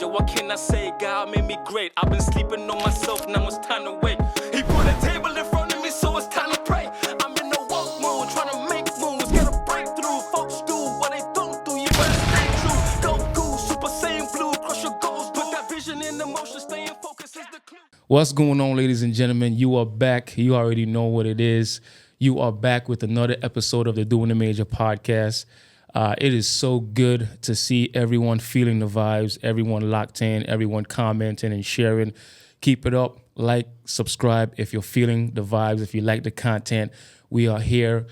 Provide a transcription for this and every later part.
So what can I say? God made me great. I've been sleeping on myself, now it's time to wake. He put a table in front of me, so it's time to pray. I'm in the woke mood, trying to make moves, get a breakthrough. Folks do what they don't do, you better stay true. Go cool, Super Saiyan blue, crush your goals. Put that vision in the motion, staying focused is the clue. What's going on, ladies and gentlemen? You are back. You already know what it is. You are back with another episode of the Doing the Major podcast. It is so good to see everyone feeling the vibes, everyone locked in, everyone commenting and sharing. Keep it up. Like, subscribe if you're feeling the vibes, if you like the content. We are here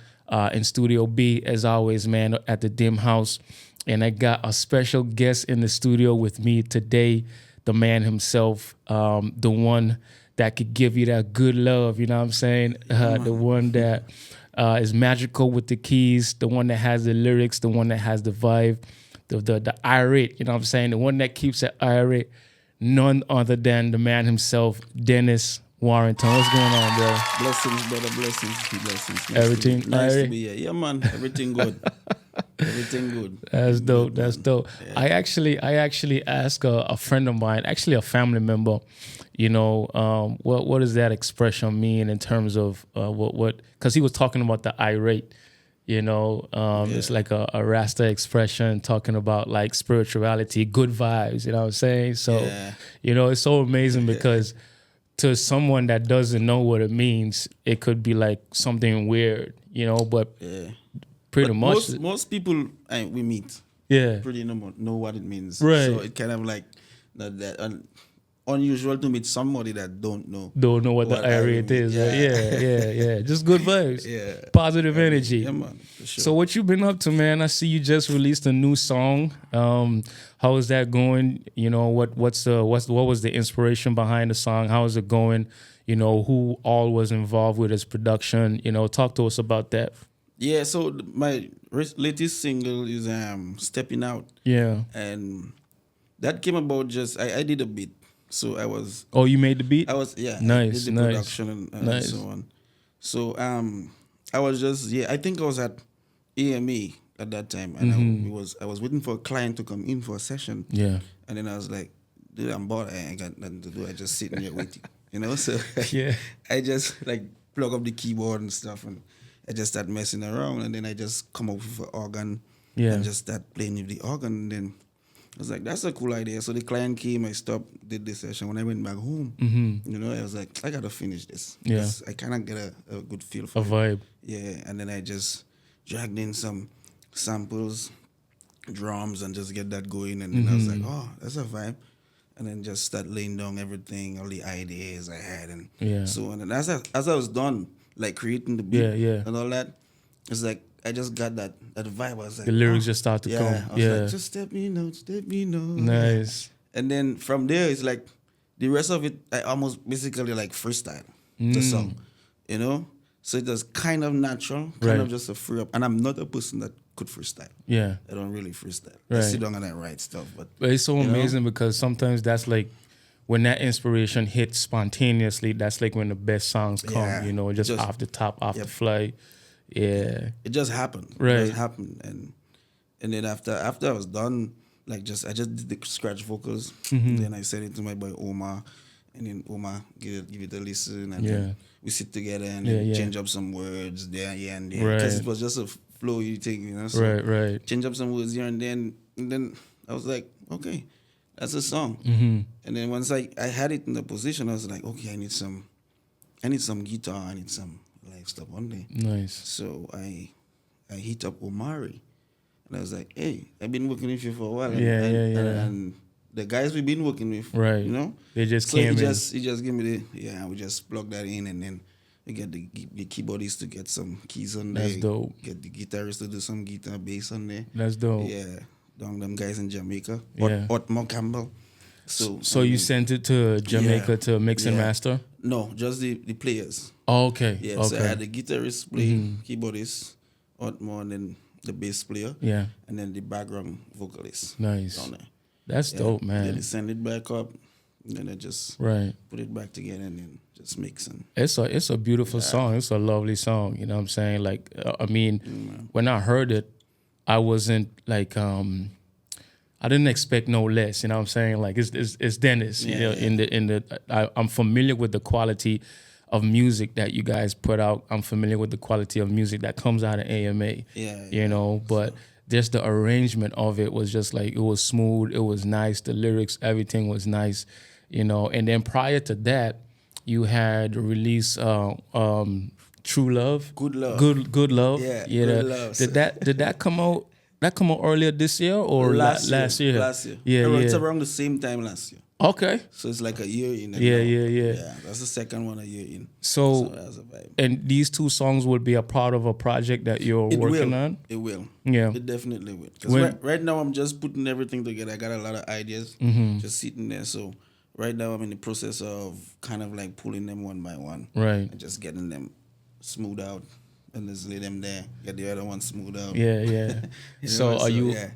in Studio B, as always, man, at the Dim House. And I got a special guest in the studio with me today, the man himself, the one that could give you that good love, you know what I'm saying? The one that is magical with the keys, the one that has the lyrics, the one that has the vibe, the irate, you know what I'm saying? The one that keeps it irate, none other than the man himself, Dennis Warrington. What's going on, bro? Blessings, brother, blessings. Everything nice irate? to be here. Yeah, man, everything good. Everything good. That's dope. Good, That's man. dope. Yeah. I actually asked a friend of mine, actually a family member, you know, what does that expression mean in terms of what? Because he was talking about the irate, you know, it's like a Rasta expression talking about like spirituality, good vibes. You know what I'm saying? So, you know, it's so amazing because to someone that doesn't know what it means, it could be like something weird, you know, but. Yeah. Pretty But much. Most people we meet pretty know what it means. Right. So it kind of like that unusual to meet somebody that don't know what the irate is. Yeah. Just good vibes. Yeah. Positive energy. Yeah, man. For sure. So what you been up to, man? I see you just released a new song. How is that going? You know, what was the inspiration behind the song? How is it going? You know, who all was involved with its production? You know, talk to us about that. Yeah, so my latest single is Stepping Out. Yeah. And that came about just, I did a beat. So I was... Oh, you made the beat? I was, yeah. Nice, I did the production and so on. So I was just, I think I was at AMA at that time. And I was waiting for a client to come in for a session. Yeah. And then I was like, dude, I'm bored. I ain't got nothing to do. I just sitting here waiting. You know? So I just like plug up the keyboard and stuff and I just start messing around, and then I just come up with an organ and just start playing with the organ. And then I was like, that's a cool idea. So the client came, I stopped, did the session. When I went back home, you know, I was like, I got to finish this. Yeah. I kind of get a good feel for a vibe. Yeah, and then I just dragged in some samples, drums, and just get that going. And then I was like, oh, that's a vibe. And then just start laying down everything, all the ideas I had. And so, and then as I was done, like creating the beat and all that, it's like I just got that vibe. I was like, the lyrics just start to come. I was like, just step me know. Nice. And then from there, it's like the rest of it, I almost basically like freestyle the song, you know? So it was kind of natural, kind of just a free up. And I'm not a person that could freestyle. Yeah. I don't really freestyle. Right. I sit down and I write stuff. But it's so amazing because sometimes that's like, when that inspiration hits spontaneously, that's like when the best songs come, you know, just off the top, off the fly. Yeah. It just happened. Right. It just happened. And then after I was done, like I just did the scratch vocals. And then I sent it to my boy Omar. And then Omar give it a listen. And then we sit together and then change up some words there, and there. Because it was just a flow you take, you know. So right. change up some words here and then I was like, okay. That's a song. And then once I had it in the position, I was like, okay, I need some guitar, I need some live stuff on there. Nice. So I hit up Omari. And I was like, hey, I've been working with you for a while. And the guys we've been working with, you know? They just so came he just gave me we just plug that in and then we get the keyboardist to get some keys on there. That's dope. Get the guitarist to do some guitar bass on there. That's dope. Yeah. Them guys in Jamaica, Otmo Campbell. So you sent it to Jamaica to mix and master? No, just the players. Oh, okay. Yeah, okay. so I had the guitarist playing, keyboardist, Otmo, and then the bass player. Yeah. And then the background vocalist. Nice. Down there. That's dope, man. Then I send it back up, and then I just put it back together and then just mix. And it's a beautiful song. It's a lovely song. You know what I'm saying? Like, I mean, when I heard it, I wasn't like, I I didn't expect no less. You know what I'm saying? Like it's Dennis. You know, I'm familiar with the quality of music that you guys put out. I'm familiar with the quality of music that comes out of AMA. You know, but just the arrangement of it was just like, it was smooth, it was nice, the lyrics, everything was nice, you know. And then prior to that, you had released True Love. Good Love. Good Love. Yeah, Good Love. Did that come out? That come out earlier this year or last year? Last year. Yeah, It's around the same time last year. Okay. So it's like a year in. Yeah. That's the second one a year in. So that's a vibe. And these two songs will be a part of a project that you're working on? It will. Yeah. It definitely will. Because right now I'm just putting everything together. I got a lot of ideas just sitting there. So right now I'm in the process of kind of like pulling them one by one. Right. And just getting them smooth out. And just lay them there. Get the other one smooth out. Yeah. So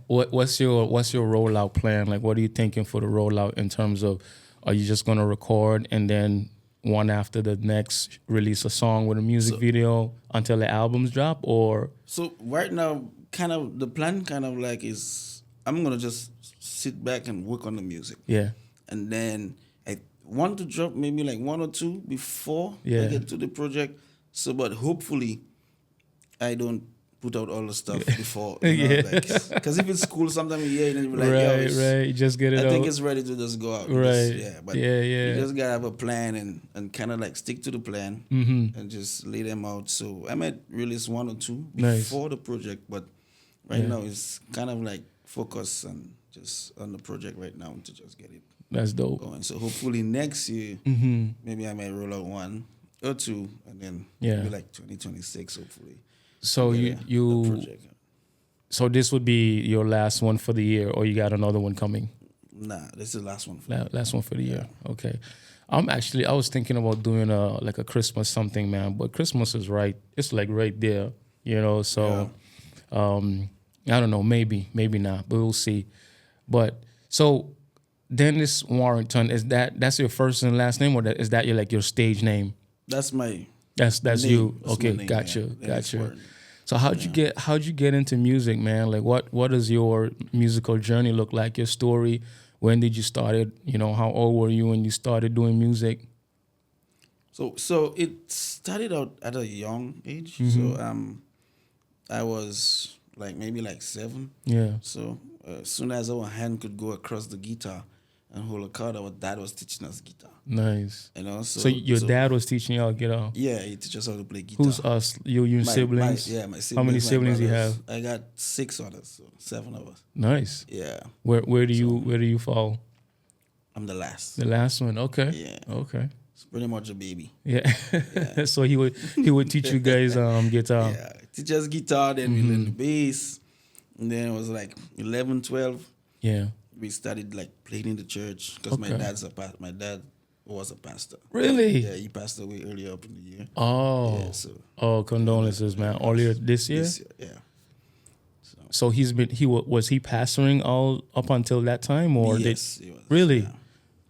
what's your rollout plan? Like, what are you thinking for the rollout in terms of, are you just gonna record and then one after the next release a song with a music video until the albums drop, or? So right now, kind of the plan kind of like is, I'm gonna just sit back and work on the music. Yeah. And then I want to drop maybe like one or two before I get to the project. So, but hopefully I don't put out all the stuff before. Because if it's cool, sometimes you hear it and you're like, right, you just get it out. I think it's ready to just go out. Right. You just got to have a plan and kind of like stick to the plan and just lay them out. So I might release one or two before the project, but right now it's kind of like focus and just on the project right now to just get it. That's dope. Going. So hopefully next year, maybe I might roll out one or two, and then maybe like 2026, hopefully. So so this would be your last one for the year, or you got another one coming? Nah, this is the last one. Last one for the year. Okay. I was thinking about doing a Christmas something, man. But Christmas is right. It's like right there, you know. So, I don't know. Maybe not. But we'll see. But so, Dennis Warrington, that's your first and last name, or is that your stage name? That's my. That's name. you. That's Okay, name, gotcha. So how'd you get into music, man? Like what does your musical journey look like? Your story? When did you started? You know, how old were you when you started doing music? So it started out at a young age. So I was maybe 7. Yeah. So as soon as our hand could go across the guitar and hold a chord, our dad was teaching us guitar. Nice. You know, so your dad was teaching y'all guitar? Yeah, he teaches us how to play guitar. Who's us? Your siblings? My siblings. How many siblings you have? I got 6 others, so 7 of us. Nice. Yeah. Where do you fall? I'm the last. The last one. Okay. Yeah. Okay. It's pretty much a baby. Yeah. So he would teach you guys guitar. Yeah. Teach us guitar, then we learned the bass. And then it was 11, 12. Yeah. We started playing in the church because my dad was a pastor. Really? Yeah, he passed away earlier up in the year. Oh. Yeah, so condolences, man. Earlier this year? This year, yeah. So was he pastoring all up until that time, or yes, he was. Really? Yeah.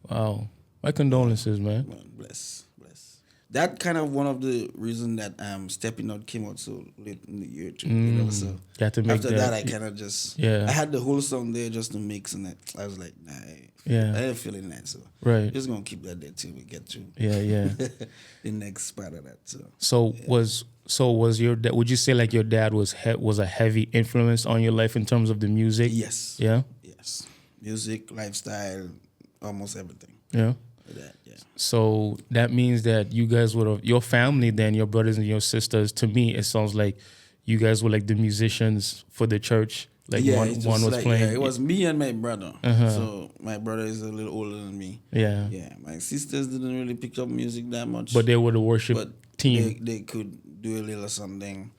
Wow. My condolences, man. Bless. That kind of one of the reasons that Stepping Out came out so late in the year too. You know, so after that I kind of just I had the whole song there just to mix, and I was like, nah, I ain't feeling that, so just gonna keep that there till we get to the next part of that. So was your dad? Would you say your dad was a heavy influence on your life in terms of the music? Yes. Yeah. Yes. Music, lifestyle, almost everything. Yeah. That, yeah. So that means that you guys your family, then your brothers and your sisters. To me, it sounds like you guys were the musicians for the church. One was playing. Yeah, it was me and my brother. So my brother is a little older than me. Yeah. Yeah. My sisters didn't really pick up music that much. But they were the worship team. They could do a little something.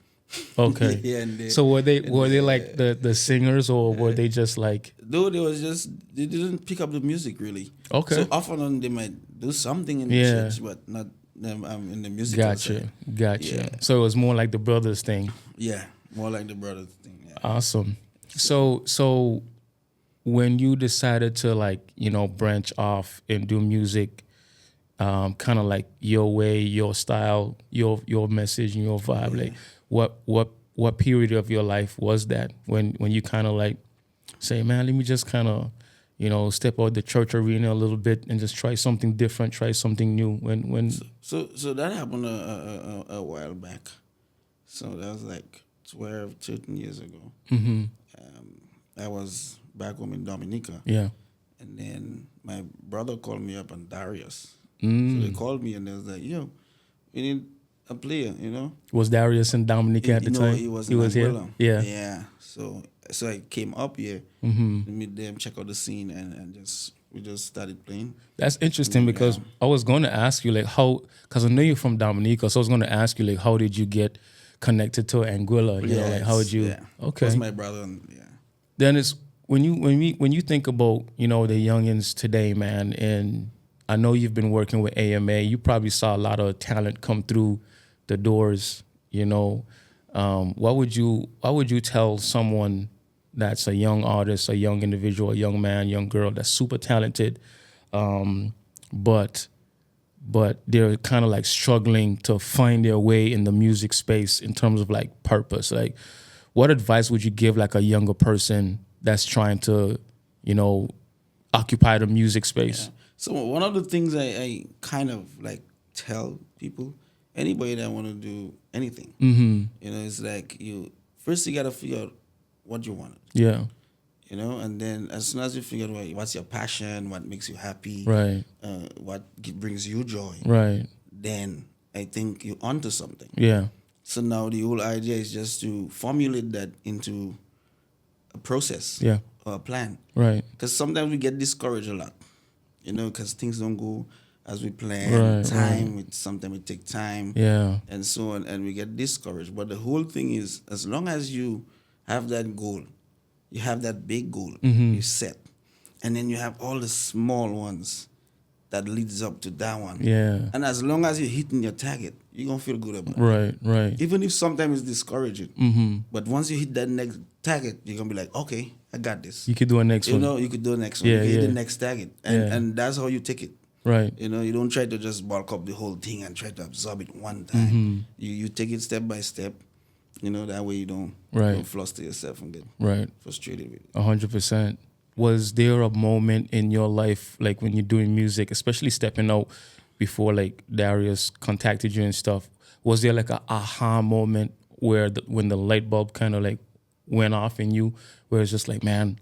Okay. Yeah. So were they the singers, or were they just No, they didn't pick up the music really. Okay. So often they might do something in the church, but not them in the music. Gotcha. Yeah. So it was more like the brothers thing. Yeah, more like the brothers thing. Yeah. Awesome. So when you decided to branch off and do music, kind of your way, your style, your message and your vibe, what period of your life was that when you kind of say, man, let me just kind of, step out the church arena a little bit and just try something different, try something new? So that happened a while back. So that was like 12, 13 years ago. Mm-hmm. I was back home in Dominica. Yeah. And then my brother called me up on Darius. Mm. So they called me and they was like, yo, we need a player, Was Darius in Dominica at the time? He was here. Yeah. Yeah. So I came up here Mm-hmm. to meet them, check out the scene, and we just started playing. That's interesting because I was going to ask you, like, how, because I know you're from Dominica, so I was going to ask you, like, how did you get connected to Anguilla? You know, like, how did you? Yeah. Okay. It was my brother. Dennis, when you think about, the youngins today, man, and I know you've been working with AMA, you probably saw a lot of talent come through the doors. What would you tell someone that's a young artist, a young individual, a young man, young girl that's super talented, but they're kind of like struggling to find their way in the music space in terms of like purpose? Like, what advice would you give like a younger person that's trying to, occupy the music space? Yeah. So one of the things I kind of like tell people, anybody that want to do anything, it's like you got to figure out what you want. Yeah. And then as soon as you figure out what's your passion, what makes you happy, right, what brings you joy, right, then I think you're onto something. Yeah. So now the whole idea is just to formulate that into a process, or a plan. Right. Because sometimes we get discouraged a lot, because things don't go as we plan. Sometimes it takes time, and so on, and we get discouraged. But the whole thing is, as long as you have that goal, you have that big goal you set, and then you have all the small ones that leads up to that one. Yeah. And as long as you're hitting your target, you're going to feel good about it. Right, right. Even if sometimes it's discouraging. But once you hit that next target, you're going to be like, okay, I got this. You could do a next one. You could do the next one. Yeah, you can hit the next target. And that's how you take it. Right. You don't try to just bulk up the whole thing and try to absorb it one time. You take it step by step. That way you don't fluster yourself and get frustrated with it. 100%. Was there a moment in your life, like when you're doing music, especially stepping out before like Darius contacted you and stuff, was there like a aha moment where when the light bulb kind of like went off in you, where it's just like, man,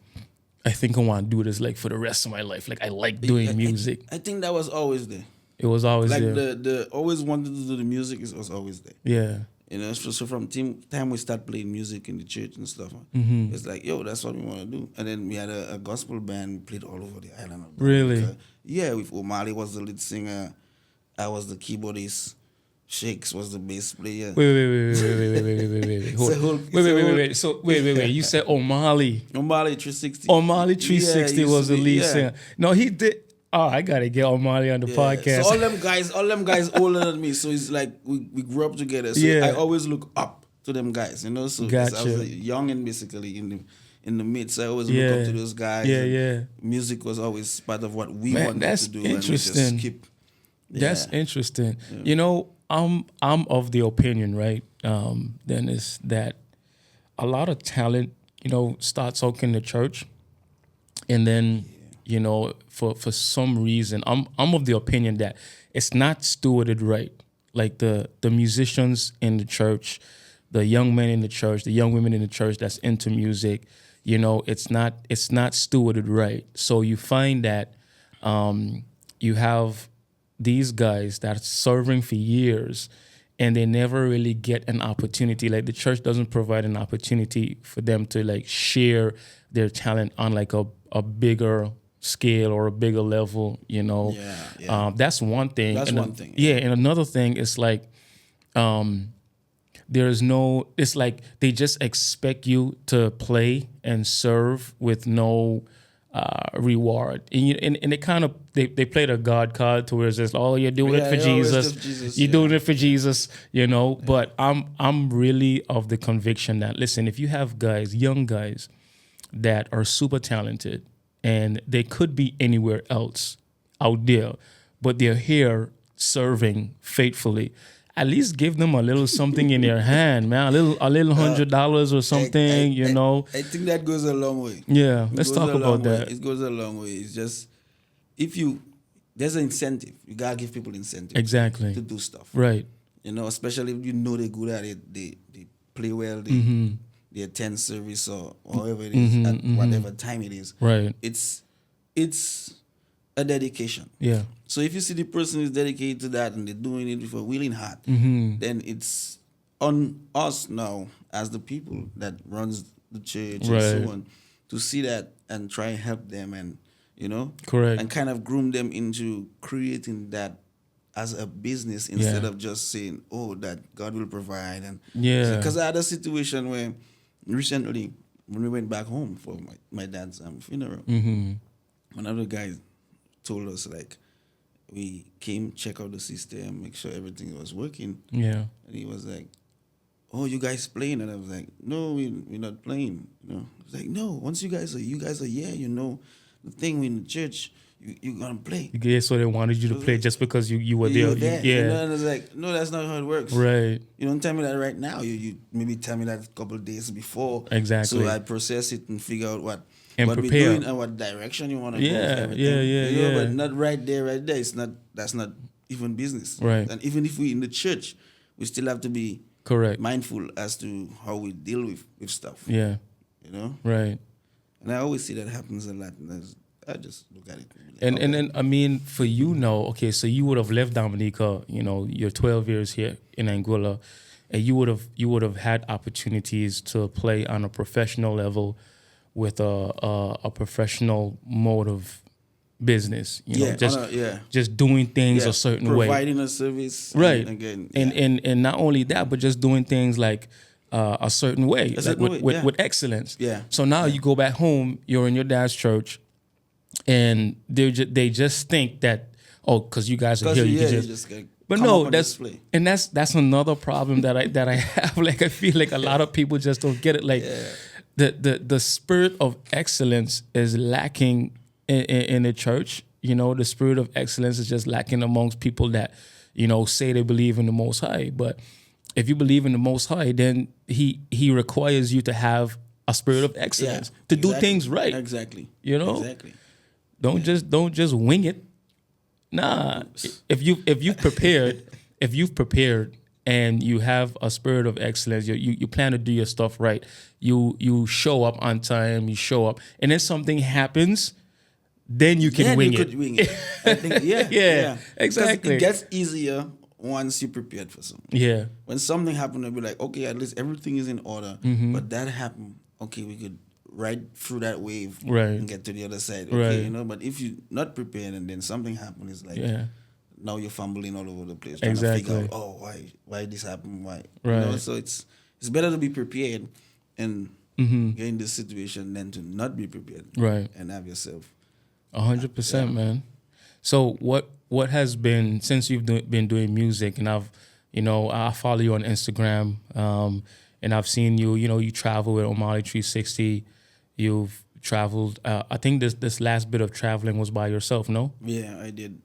I think I want to do this like for the rest of my life. Like I like doing music. I think that was always there. It was always like there. the always wanted to do the music was always there. Yeah. So from time we start playing music in the church and stuff, it's like, yo, that's what we want to do. And then we had a gospel band, we played all over the island. Really? Yeah, with O'Malley was the lead singer, I was the keyboardist, Shakes was the bass player. Wait. So wait. You said O'Malley. O'Malley 360. O'Malley 360 was the lead singer. No, he did. Oh, I gotta get O'Malley on the podcast. So all them guys older than me. So it's like we grew up together. So I always look up to them guys, So gotcha. I was young and basically in the midst. I always look up to those guys. Yeah. Music was always part of what we wanted to do. Interesting. And we just That's interesting. Yeah. I'm of the opinion, right, Dennis, that a lot of talent, starts out in the church, and then. For some reason, I'm of the opinion that it's not stewarded right. Like the musicians in the church, the young men in the church, the young women in the church that's into music, it's not stewarded right. So you find that you have these guys that are serving for years, and they never really get an opportunity. Like the church doesn't provide an opportunity for them to like share their talent on like a bigger scale or a bigger level, that's one thing. That's one thing. Yeah, and another thing is like, it's like they just expect you to play and serve with no reward, and they kind of they play the God card to where it's just, oh, you're doing it for Jesus. You're doing it for Jesus, But I'm really of the conviction that, listen, if you have young guys that are super talented, and they could be anywhere else out there, but they're here serving faithfully, at least give them a little something in their hand, man. A little $100 or something, you know. I think that goes a long way. Yeah, let's talk about that. It goes a long way. It's just there's an incentive. You gotta give people incentive. Exactly. To do stuff. Right. You know, especially if you know they're good at it, they play well, they attend service or however it is, at whatever time it is. Right. It's a dedication. Yeah. So if you see the person is dedicated to that and they're doing it with a willing heart, then it's on us now as the people that runs the church and so on to see that and try and help them and, you know, correct, and kind of groom them into creating that as a business instead of just saying, oh, that God will provide. And because I had a situation where recently when we went back home for my dad's funeral, one of the guys told us, like, we came, check out the system, make sure everything was working. Yeah. And he was like, oh, you guys playing? And I was like, no, we're not playing. You know, he was like, no, once you guys are here, you know, the thing in the church, you're going to play. Yeah, so they wanted you to play just because you were there. Yeah. You know, and I was like, no, that's not how it works. Right. You don't tell me that right now. You maybe tell me that a couple of days before. Exactly. So I process it and figure out what prepare. we're doing and what direction you want to go. Yeah. But not right there. That's not even business. Right. And even if we're in the church, we still have to be mindful as to how we deal with stuff. Yeah. You know? Right. And I always see that happens a lot. And I just look at it. And then, I mean, for you now, okay, so you would have left Dominica, you know, you're 12 years here in Anguilla, and you would have had opportunities to play on a professional level with a professional mode of business, you know, just doing things a certain way, providing a service, right? And and not only that, but just doing things like a certain way, with excellence. Yeah. So now you go back home, you're in your dad's church, and they just think that, oh, because you guys are here, you can just but no, that's another problem that I have. Like, I feel like a lot of people just don't get it. Like, the spirit of excellence is lacking in the church. You know, the spirit of excellence is just lacking amongst people that, you know, say they believe in the Most High. But if you believe in the Most High, then he requires you to have a spirit of excellence to do things right. Exactly. You know. Exactly. Don't just wing it. Nah. If you've prepared and you have a spirit of excellence, you plan to do your stuff right. You show up on time, you show up, and if something happens, then you can wing it. Wing it. I think, yeah, exactly. It gets easier once you're prepared for something. Yeah. When something happened, I'll be like, okay, at least everything is in order. But that happened. Okay, we could ride through that wave and get to the other side. Okay, you know. But if you're not prepared and then something happened, it's like now you're fumbling all over the place trying to figure out, oh, why this happened, why. You know? So it's better to be prepared and get in this situation than to not be prepared. Right. And have yourself 100%, man. So what has been, since you've been doing music, and I follow you on Instagram, and I've seen you, you know, you travel with Omali 360. You've traveled. I think this last bit of traveling was by yourself, no? Yeah, I did.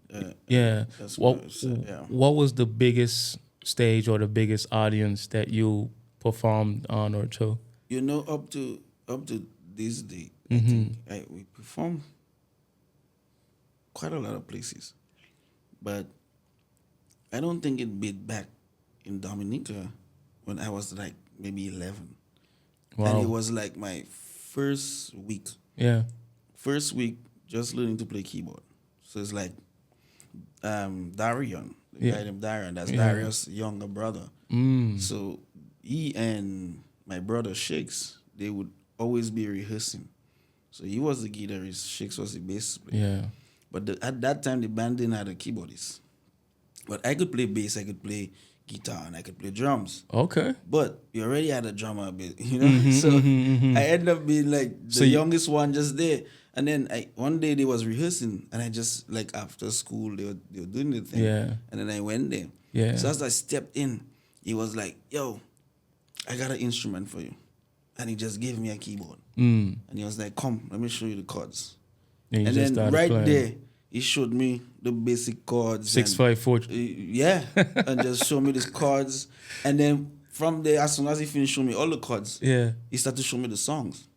What was the biggest stage or the biggest audience that you performed on or to? You know, up to this day, I think we performed quite a lot of places, but I don't think it beat back in Dominica when I was like maybe 11. Wow. And it was like my first week. Yeah. First week just learning to play keyboard. So it's like Darion, the guy named Darion. That's Darius' younger brother. So he and my brother Shakes, they would always be rehearsing. So he was the guitarist, Shakes was the bass player. Yeah. But at that time, the band didn't have a keyboardist. But I could play bass, I could play guitar, and I could play drums. Okay. But we already had a drummer a bit, you know? So I ended up being like the youngest one just there. And then one day they was rehearsing, and I just, like, after school, they were doing the thing. Yeah. And then I went there. Yeah. So as I stepped in, he was like, yo, I got an instrument for you. And he just gave me a keyboard. And he was like, come, let me show you the chords. And then right playing there, he showed me the basic chords. 654. Yeah, and just show me these chords. And then from there, as soon as he finished showing me all the chords, he started to show me the songs.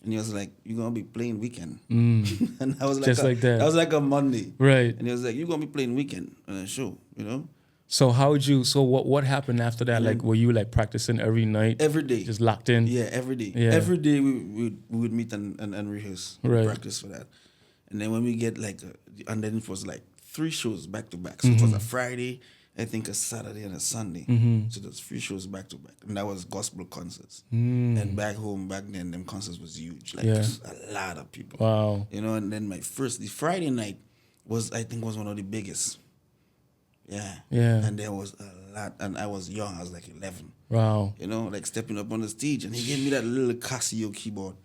And he was like, "You're gonna be playing Weekend." And I was like, Just like that. That was like a Monday, right? And he was like, "You're gonna be playing Weekend on a show, you know." So what happened after that? Like, were you like practicing every night? Every day. Just locked in? Yeah, every day. Yeah. Every day we would meet and rehearse, right. practice for that. And then when we get like, and then it was like 3 shows back to back. So it was a Friday, I think a Saturday and a Sunday. So there's 3 shows back to back. And that was gospel concerts. And back home, back then, them concerts was huge. Like a lot of people. Wow. You know, and then the Friday night was one of the biggest. Yeah. Yeah. And there was a lot, and I was young. I was like 11. Wow. You know, like stepping up on the stage, and he gave me that little Casio keyboard,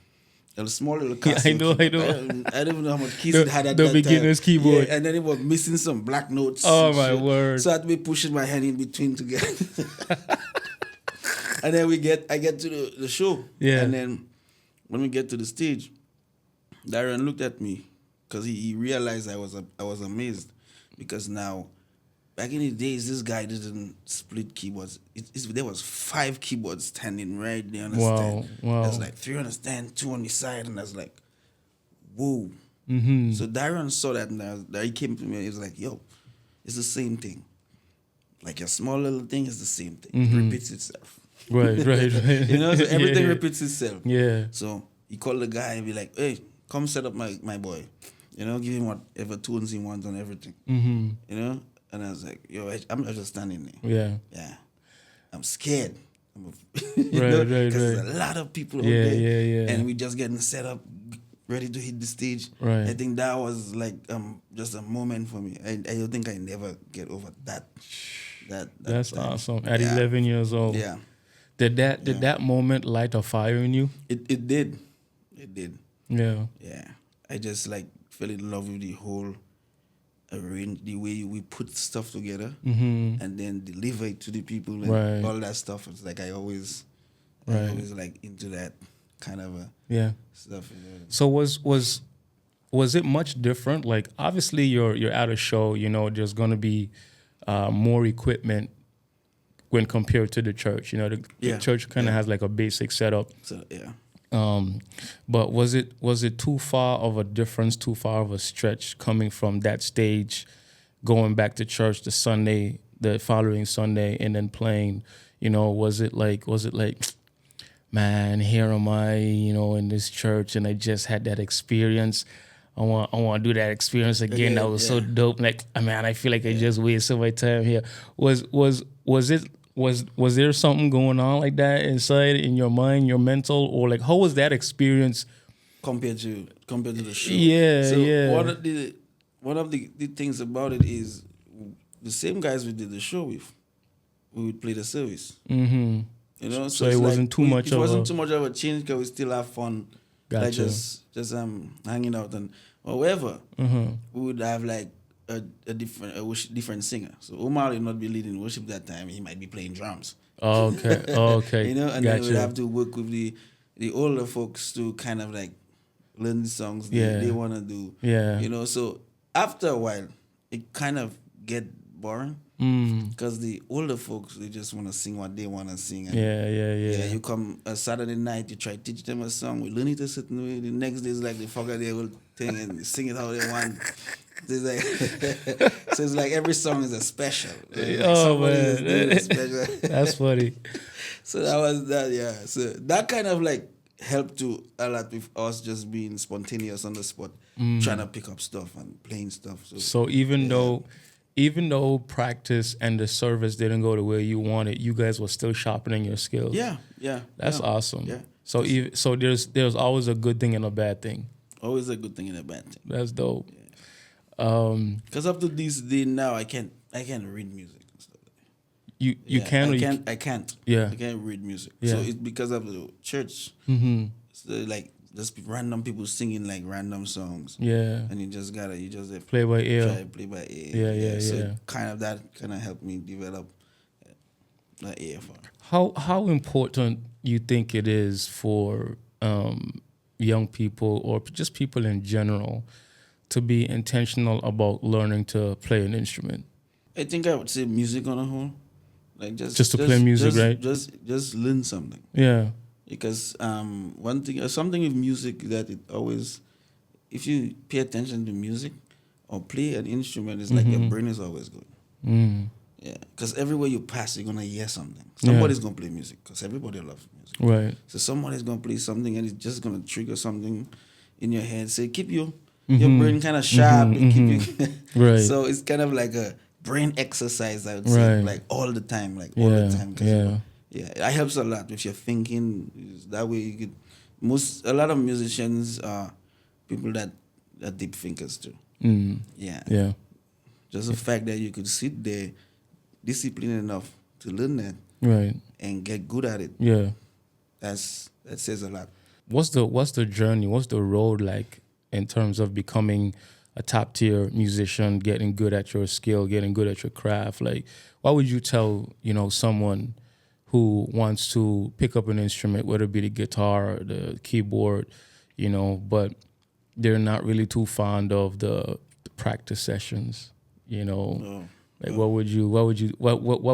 a small little Casio. I know. I don't even know how much keys it had at the that beginner's time. keyboard. Yeah, and then it was missing some black notes. Oh my word! So I had to be pushing my hand in between to get. And then I get to the show. Yeah. And then when we get to the stage, Darren looked at me because he realized I was amazed because now. Back in the days, this guy didn't split keyboards. There was 5 keyboards standing right there on the stand. Wow. There's like 3 on the stand, 2 on the side, and I was like, whoa. So Darren saw that, and he came to me and he was like, yo, it's the same thing. Like a small little thing is the same thing. It repeats itself. Right. You know, so everything repeats itself. Yeah. So he called the guy and be like, hey, come set up my boy. You know, give him whatever tunes he wants on everything. You know? And I was like, yo, I'm just standing there. Yeah. I'm scared. Right. Because there's a lot of people out there. Yeah. And we just getting set up, ready to hit the stage. Right. I think that was like just a moment for me. I don't think I never get over that. That's time. awesome. At 11 years old. Yeah. Did that moment light a fire in you? It did. It did. Yeah. Yeah. I just like fell in love with the whole arrange the way we put stuff together and then deliver it to the people and all that stuff. It's like I always like into that kind of stuff. So was it much different? Like obviously you're at a show, you know, there's gonna be more equipment when compared to the church. You know, the church kind of has like a basic setup. So but was it too far of a difference, too far of a stretch coming from that stage, going back to church the following Sunday, and then playing? You know, was it like, man, here am I, you know, in this church, and I just had that experience. I want to do that experience again. That was so dope. Like, man, I feel like I just wasted my time here. Was there something going on like that inside in your mind, your mental, or like how was that experience compared to the show? One of the things about it is the same guys we did the show with, we would play the service. You know, so it wasn't too much of a change because we still have fun. Gotcha. Like just hanging out and whatever. We would have like a different singer. So Omar will not be leading worship that time. He might be playing drums. Okay. You know, and then we'd have to work with the older folks to kind of like learn the songs they want to do. Yeah. You know, so after a while, it kind of get boring. Because the older folks, they just want to sing what they want to sing. And Yeah. You come a Saturday night, you try to teach them a song, we learn it a certain way. The next day is like they forget their whole thing and sing it how they want. It's like, so it's like every song is a special. Like man, special. That's funny. So that was that. Yeah. So that kind of like helped to a lot with us just being spontaneous on the spot, trying to pick up stuff and playing stuff. So even though practice and the service didn't go the way you wanted, you guys were still sharpening your skills. Yeah. That's awesome. Yeah. So there's always a good thing and a bad thing. Always a good thing and a bad thing. That's dope. Because up to this day now, I can't read music. You can? I can't. Yeah. I can't read music. Yeah. So it's because of the church. So like just random people singing like random songs. Yeah. And you just have to play by ear. play by ear. Yeah. So that kind of helped me develop the ear for. How important you think it is for young people or just people in general to be intentional about learning to play an instrument? I think I would say music on a whole. Like Just to play music, right? Just learn something. Yeah. Because one thing, something with music that it always, if you pay attention to music or play an instrument, it's like your brain is always good. Mm. Yeah, because everywhere you pass, you're gonna hear something. Somebody's gonna play music because everybody loves music. Right. So somebody's gonna play something and it's just gonna trigger something in your head. Say keep your brain kind of sharp and keep you. Right. So it's kind of like a brain exercise. I would say, like all the time, all the time. It helps a lot with your thinking. That way you could. A lot of musicians are people that are deep thinkers too. Mm. Yeah. Just the fact that you could sit there, disciplined enough to learn that, right, and get good at it. Yeah, that says a lot. What's the journey? What's the road like in terms of becoming a top tier musician, getting good at your skill, getting good at your craft? Like, what would you tell someone who wants to pick up an instrument, whether it be the guitar or the keyboard, but they're not really too fond of the practice sessions, what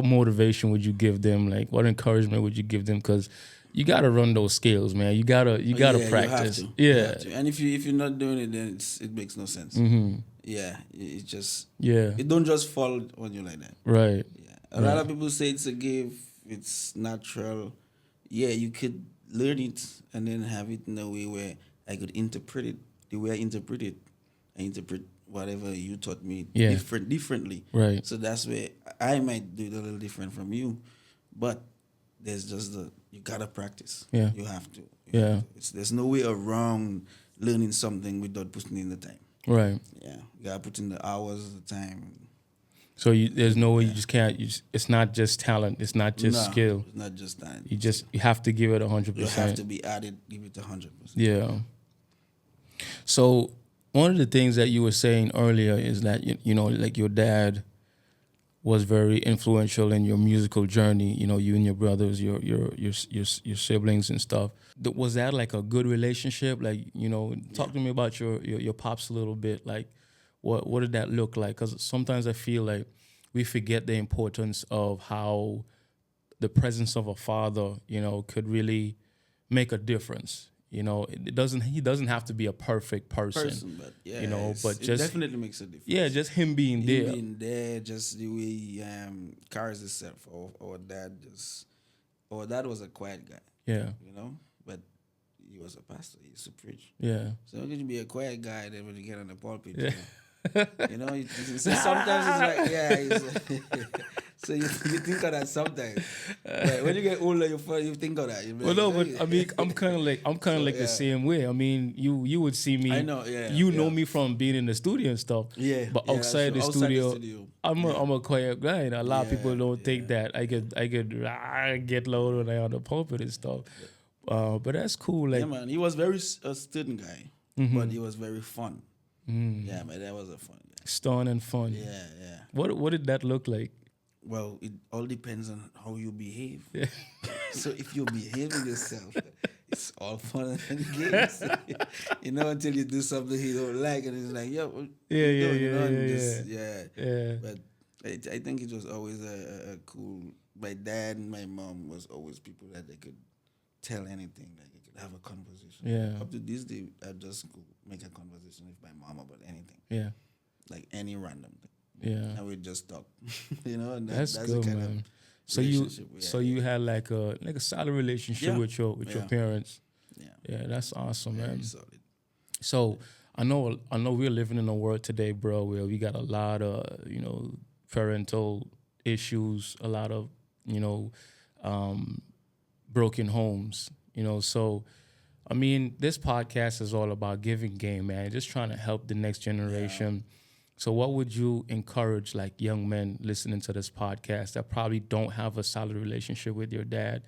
motivation would you give them? Like, what encouragement would you give them? Because you gotta run those scales, man. You gotta practice. You have to. And if you're not doing it, then it makes no sense. Mm-hmm. Yeah, it just it don't just fall on you like that. Right. Yeah. A lot of people say it's a gift, it's natural. Yeah, you could learn it and then have it in a way where I could interpret it the way I interpret it. I interpret whatever you taught me differently. Right. So that's where I might do it a little different from you, but there's just you gotta practice. Yeah. You have to. There's no way around learning something without putting in the time. Right. Yeah. You gotta put in the hours, the time. So there's no way you just can't. It's not just talent. It's not just skill. It's not just talent. You have to give it 100%. You have to be added. Give it 100%. Yeah. So one of the things that you were saying earlier is that like your dad was very influential in your musical journey. You and your brothers, your siblings and stuff. Was that like a good relationship? Like, talk to me about your pops a little bit. Like, what did that look like? Because sometimes I feel like we forget the importance of how the presence of a father, could really make a difference. He doesn't have to be a perfect person, but but it just definitely makes a difference. Yeah, just him being there. Being there, just the way he carries himself. Our dad was a quiet guy. Yeah. But he was a pastor. He used to preach. Yeah. So how could you be a quiet guy then when you get on the pulpit? Yeah. Sometimes it's like, so you think of that sometimes. But when you get older, you think of that. But I mean, I'm kind of like the same way. I mean, you would see me. I know. Know me from being in the studio and stuff. Yeah. But outside the studio, I'm a quiet guy. And a lot of people don't think that I get loud when I'm on the pulpit and stuff. But that's cool. Like, yeah, man. He was very a student guy, but he was very fun. Mm. Yeah, man, that was a fun guy. Stern and fun. Yeah. What did that look like? Well, it all depends on how you behave. Yeah. So if you're behaving yourself, it's all fun and games. Until you do something he don't like, and it's like, But I think it was always a cool. My dad and my mom was always people that they could tell anything, like they could have a conversation. Yeah. Up to this day, I just go make a conversation with my mom about anything. Yeah. Like any random thing. Yeah. And we just talk. And that's good, the kind man. Of So you had like a solid relationship with your parents. Yeah. Yeah, that's awesome, Very man. solid. So I know we're living in a world today, bro, where we got a lot of, parental issues, a lot of, broken homes, so I mean, this podcast is all about giving game, man, just trying to help the next generation. Yeah. So what would you encourage like young men listening to this podcast that probably don't have a solid relationship with your dad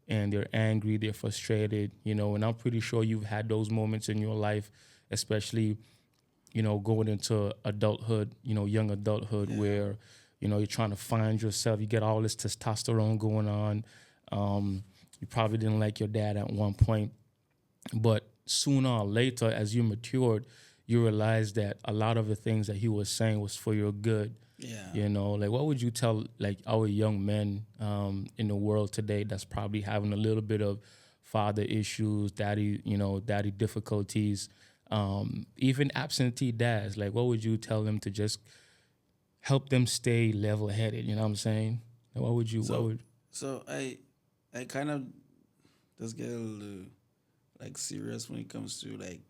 and they're angry, they're frustrated, and I'm pretty sure you've had those moments in your life, especially, going into adulthood, young adulthood where, you're trying to find yourself, you get all this testosterone going on. You probably didn't like your dad at one point, but sooner or later, as you matured, you realize that a lot of the things that he was saying was for your good. Yeah. You know, like what would you tell like our young men in the world today that's probably having a little bit of father issues, daddy difficulties, even absentee dads? Like what would you tell them to just help them stay level-headed? You know what I'm saying? Like, So I kind of just get a little like serious when it comes to like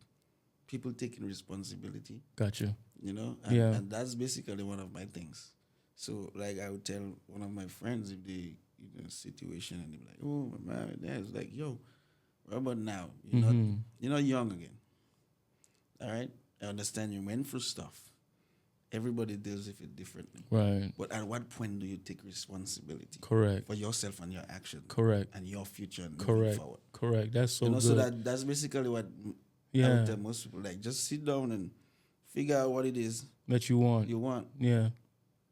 people taking responsibility. Gotcha. You know, and that's basically one of my things. So like I would tell one of my friends if they in a situation and they're like, oh my man, it's like, yo, what about now? You're not young again. All right? I understand you went through stuff. Everybody deals with it differently. Right. But at what point do you take responsibility? Correct. For yourself and your actions. Correct. And your future moving Correct. forward. Correct. That's so good. So that's basically what I would tell most people. Like, just sit down and figure out what it is that you want. Yeah.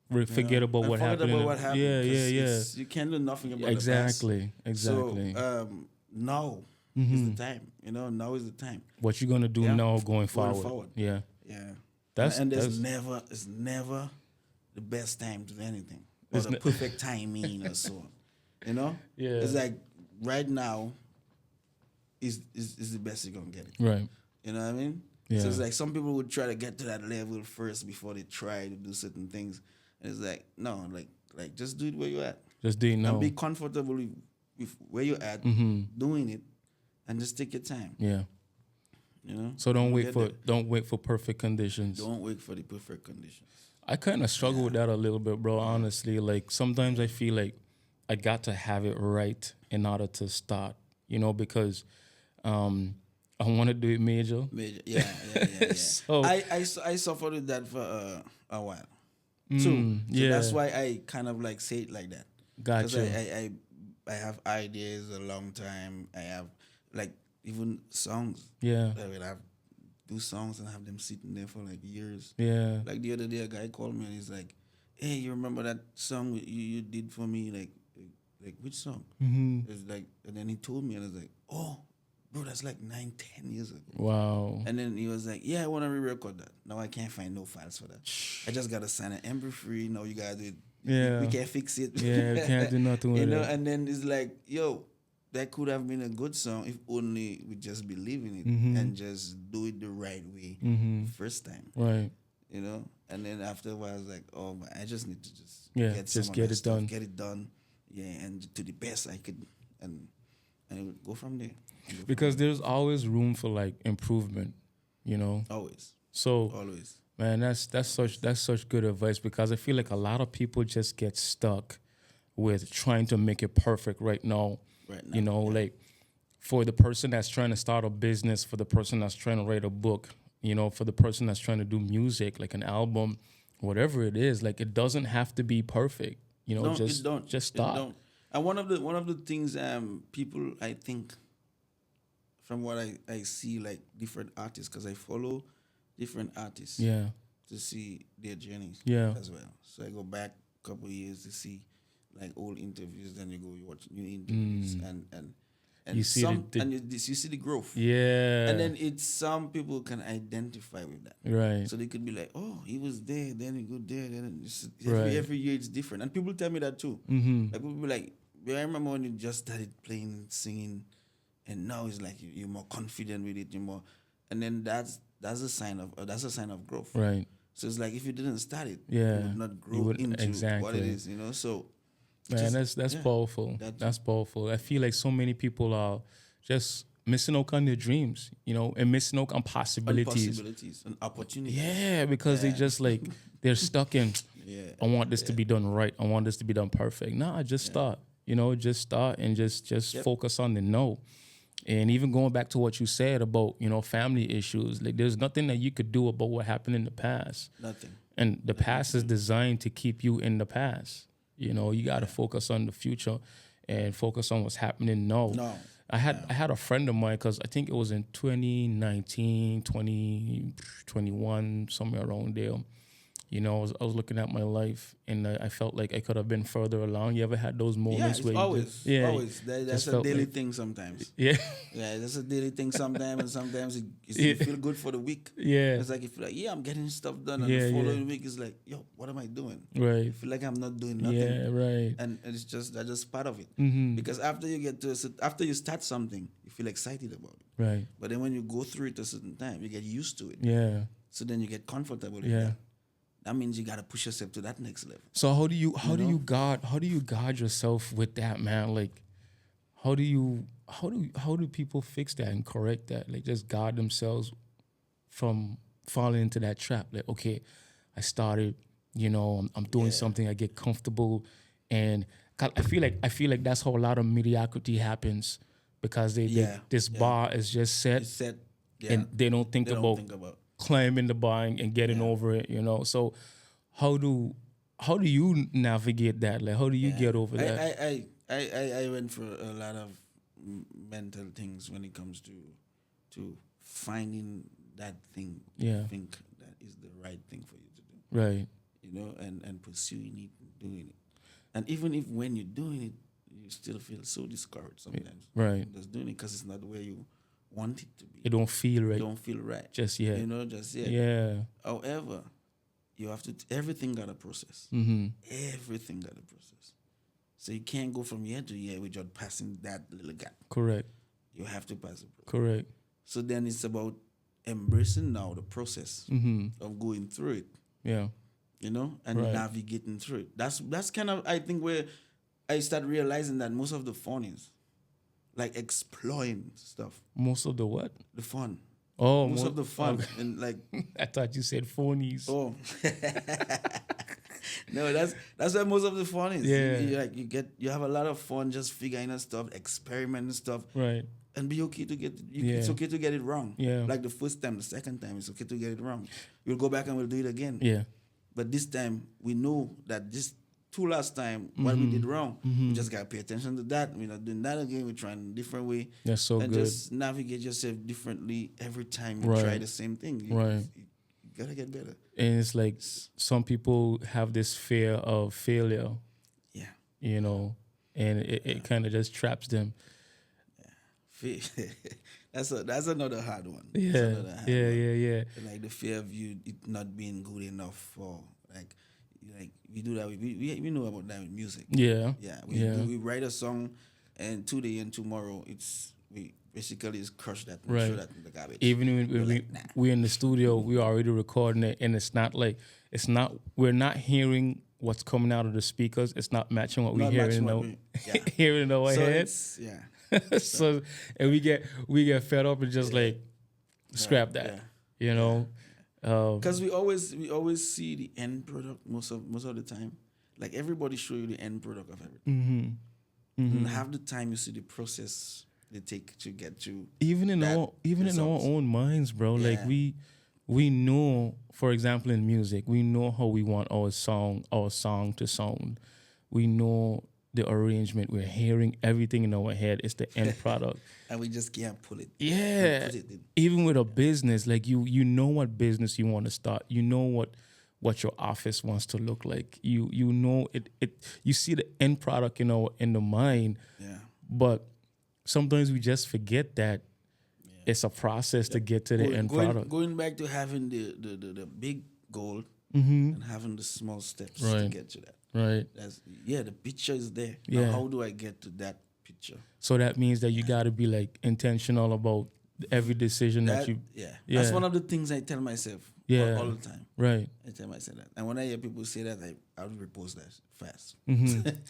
Forget about what happened. Yeah. You can't do nothing about Exactly. So now is the time. Now is the time. What you gonna do now going forward? Yeah. Yeah. It's never the best time to do anything. Or the perfect timing or so on. Yeah. It's like right now is the best you're gonna get it. Right. You know what I mean? Yeah. So it's like some people would try to get to that level first before they try to do certain things. And it's like, no, like just do it where you're at. Just do it now. And be comfortable with where you're at, doing it, and just take your time. Yeah. So don't wait for perfect conditions. Don't wait for the perfect conditions. I kind of struggle with that a little bit, bro. Honestly, like sometimes I feel like I got to have it right in order to start. Because I want to do it major. Yeah. So I suffered with that for a while too. So that's why I kind of like say it like that. Gotcha. Because I have ideas a long time. I have like even songs. Yeah. I will do songs and have them sitting there for like years. Yeah. Like the other day, a guy called me and he's like, "Hey, you remember that song you did for me? Like which song?" It's like, and then he told me and I was like, "Oh, bro, that's like 9-10 years ago." Wow. And then he was like, "Yeah, I want to re-record that. Now I can't find no files for that. I just gotta sign an MP3. No, you gotta do it. Yeah. We can't fix it. Yeah, we can't do nothing with it. And then it's like, yo, that could have been a good song if only we just believe in it and just do it the right way first time. Right. And then after a while, I was like, oh, man, I just need to get it done. Get it done. Yeah, and to the best I could, and go from there. Because there's always room for like improvement, Always. So always. Man, that's such good advice, because I feel like a lot of people just get stuck with trying to make it perfect right now. Like for the person that's trying to start a business, for the person that's trying to write a book, for the person that's trying to do music, like an album, whatever it is, like it doesn't have to be perfect. Just start. And one of the things people, I think, from what I see, like different artists, because I follow different artists. Yeah. To see their journeys. Yeah. As well. So I go back a couple of years to see like old interviews, then you watch new interviews and you see you see the growth. Yeah. And then some people can identify with that. Right. So they could be like, oh, he was there, then he go there, then every year it's different. And people tell me that too. Like people be like, I remember when you just started playing and singing, and now it's like you're more confident with it, and then that's a sign of growth. Right. So it's like if you didn't start it, you would not grow into what it is, So man, that's powerful. That's powerful. I feel like so many people are just missing out on their dreams, and missing out on possibilities. And opportunities. Yeah, because they just like they're stuck in. I want this to be done right. I want this to be done perfect. Nah, just start. Just start and just focus on the no. And even going back to what you said about family issues, like there's nothing that you could do about what happened in the past. Nothing. And the past is designed to keep you in the past. You got to focus on the future and focus on what's happening now. No. I had a friend of mine, because I think it was in 2019, 2021, somewhere around there. You know, I was looking at my life, and I felt like I could have been further along. You ever had those moments where always. That's a daily thing sometimes. Yeah. Yeah, that's a daily thing sometimes, and sometimes you feel good for the week. Yeah. It's like you feel like, I'm getting stuff done, and the following week is like, yo, what am I doing? Right. I feel like I'm not doing nothing. Yeah, right. And that's just part of it. Mm-hmm. Because after you start something, you feel excited about it. Right. But then when you go through it a certain time, you get used to it. Yeah. So then you get comfortable with that. That means you gotta push yourself to that next level. So how do you guard yourself with that, man? Like, how do people fix that and correct that? Like, just guard themselves from falling into that trap. Like, okay, I started, you know, I'm doing something, I get comfortable, and I feel like that's how a lot of mediocrity happens, because this bar is just set, and they don't think about climbing the bar and getting over it, you know. So how do you navigate that? Like, how do you get over that? I went for a lot of mental things when it comes to finding that thing you think that is the right thing for you to do. Right. You know, and pursuing it and doing it. And even if when you're doing it, you still feel so discouraged sometimes. Right. Just doing it because it's not where you want it to be. It don't feel right. It don't feel right. Just yet. You know, just yet. Yeah. However, you have to, everything got a process. Mm-hmm. Everything got a process. So you can't go from year to year without passing that little gap. Correct. You have to pass it. Correct. So then it's about embracing now the process of going through it. Yeah. You know, and navigating through it. That's kind of, I think, where I start realizing that most of the fun is. Like exploring stuff. Most of the what? The fun. Oh, most of the fun. Okay. And like, I thought you said phonies. Oh. No, that's where most of the fun is. Yeah. You have a lot of fun just figuring out stuff, experimenting stuff. Right. And be okay to it's okay to get it wrong. Yeah. Like the first time, the second time, it's okay to get it wrong. We'll go back and we'll do it again. Yeah. But this time we know that this last time what we did wrong. We just gotta pay attention to that. We're not doing that again. We're trying a different way. That's so and good. just navigate yourself differently every time you try the same thing. You gotta get better. And it's like some people have this fear of failure. Yeah. You know, and it kind of just traps them. Yeah. That's another hard one. Yeah. Like the fear of you it not being good enough, or like we do that. We know about that with music. Yeah. We write a song, and today and tomorrow we basically just crush that and throw that in the garbage. Even when we're in the studio, we're already recording it, and we're not hearing what's coming out of the speakers. It's not matching what we're hearing hearing in our heads. So and we get fed up and just scrap that. Yeah. You know. Because we always see the end product most of the time. Like everybody show you the end product of everything. And half the time you see the process they take to get to even in our own minds, bro. Yeah. Like we know, for example, in music, we know how we want our song to sound. We know the arrangement. We're hearing everything in our head. It's the end product. And we just can't pull it. Yeah. Even with a business, like you know what business you want to start. You know what your office wants to look like. You know it you see the end product in the mind. Yeah. But sometimes we just forget that it's a process to get to the end product. Going back to having the big goal and having the small steps to get to that. Right. The picture is there. Yeah. Now, how do I get to that picture? So that means that you got to be intentional about every decision that you. Yeah. That's one of the things I tell myself all the time. Right. I tell myself that. And when I hear people say that, I'll repose that fast.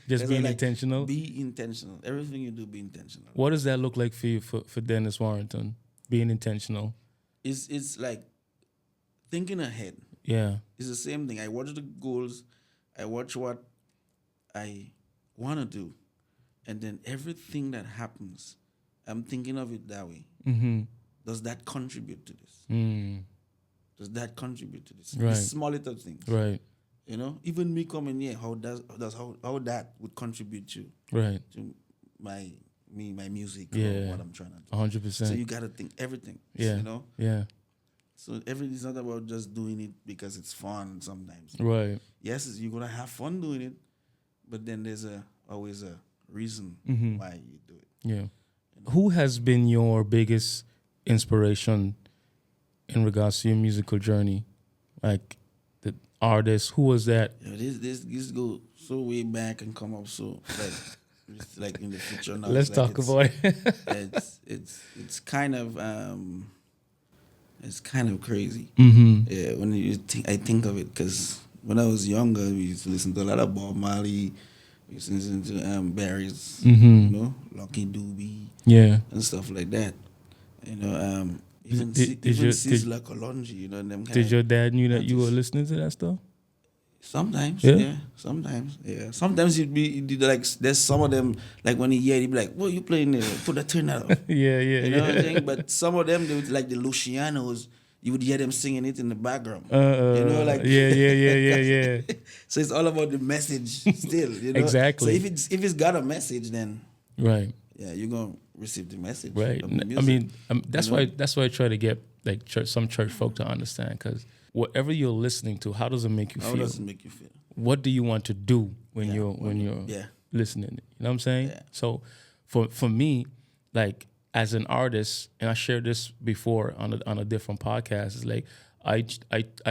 Just being intentional? Be intentional. Everything you do, be intentional. What does that look like for you, for Dennis Warrington, being intentional? It's like thinking ahead. Yeah. It's the same thing. I watch the goals. I watch what I want to do. And then everything that happens, I'm thinking of it that way. Mm-hmm. Does that contribute to this? Does that contribute to this? Right. The small little things. Right. You know, even me coming here, how that would contribute to my music or what I'm trying to do. 100%. So you gotta think everything. Yeah. You know? Yeah. So it's not about just doing it because it's fun sometimes. Right. Yes, you're gonna have fun doing it, but then there's always a reason why you do it. Yeah. Who has been your biggest inspiration in regards to your musical journey? Like the artist, who was that? Yeah, this go so way back and come up so like it's like in the future now. Let's talk about it. It's kind of crazy. Yeah, when I think of it, because when I was younger, we used to listen to a lot of Bob Marley. We used to listen to Barry's, Lucky Doobie, and stuff like that. Even Sizzla Kalonji, and them. Did your dad knew that you were listening to that stuff? Sometimes, yeah. Sometimes it'd be like there's some of them like when he hear it, he'd be like, "What you playing there? Put that turn that up." Yeah. You know what I'm saying? But some of them, they would, like the Lucianos, you would hear them singing it in the background. Yeah. So it's all about the message still. Exactly. So if it's got a message, then right. Yeah, you're gonna receive the message. Right. Of the music, I mean, that's why I try to get like some church folk to understand, because whatever you're listening to, how does it make you feel? How does it make you feel? What do you want to do when you're listening? You know what I'm saying? Yeah. So for me, like as an artist, and I shared this before on a different podcast, it's like I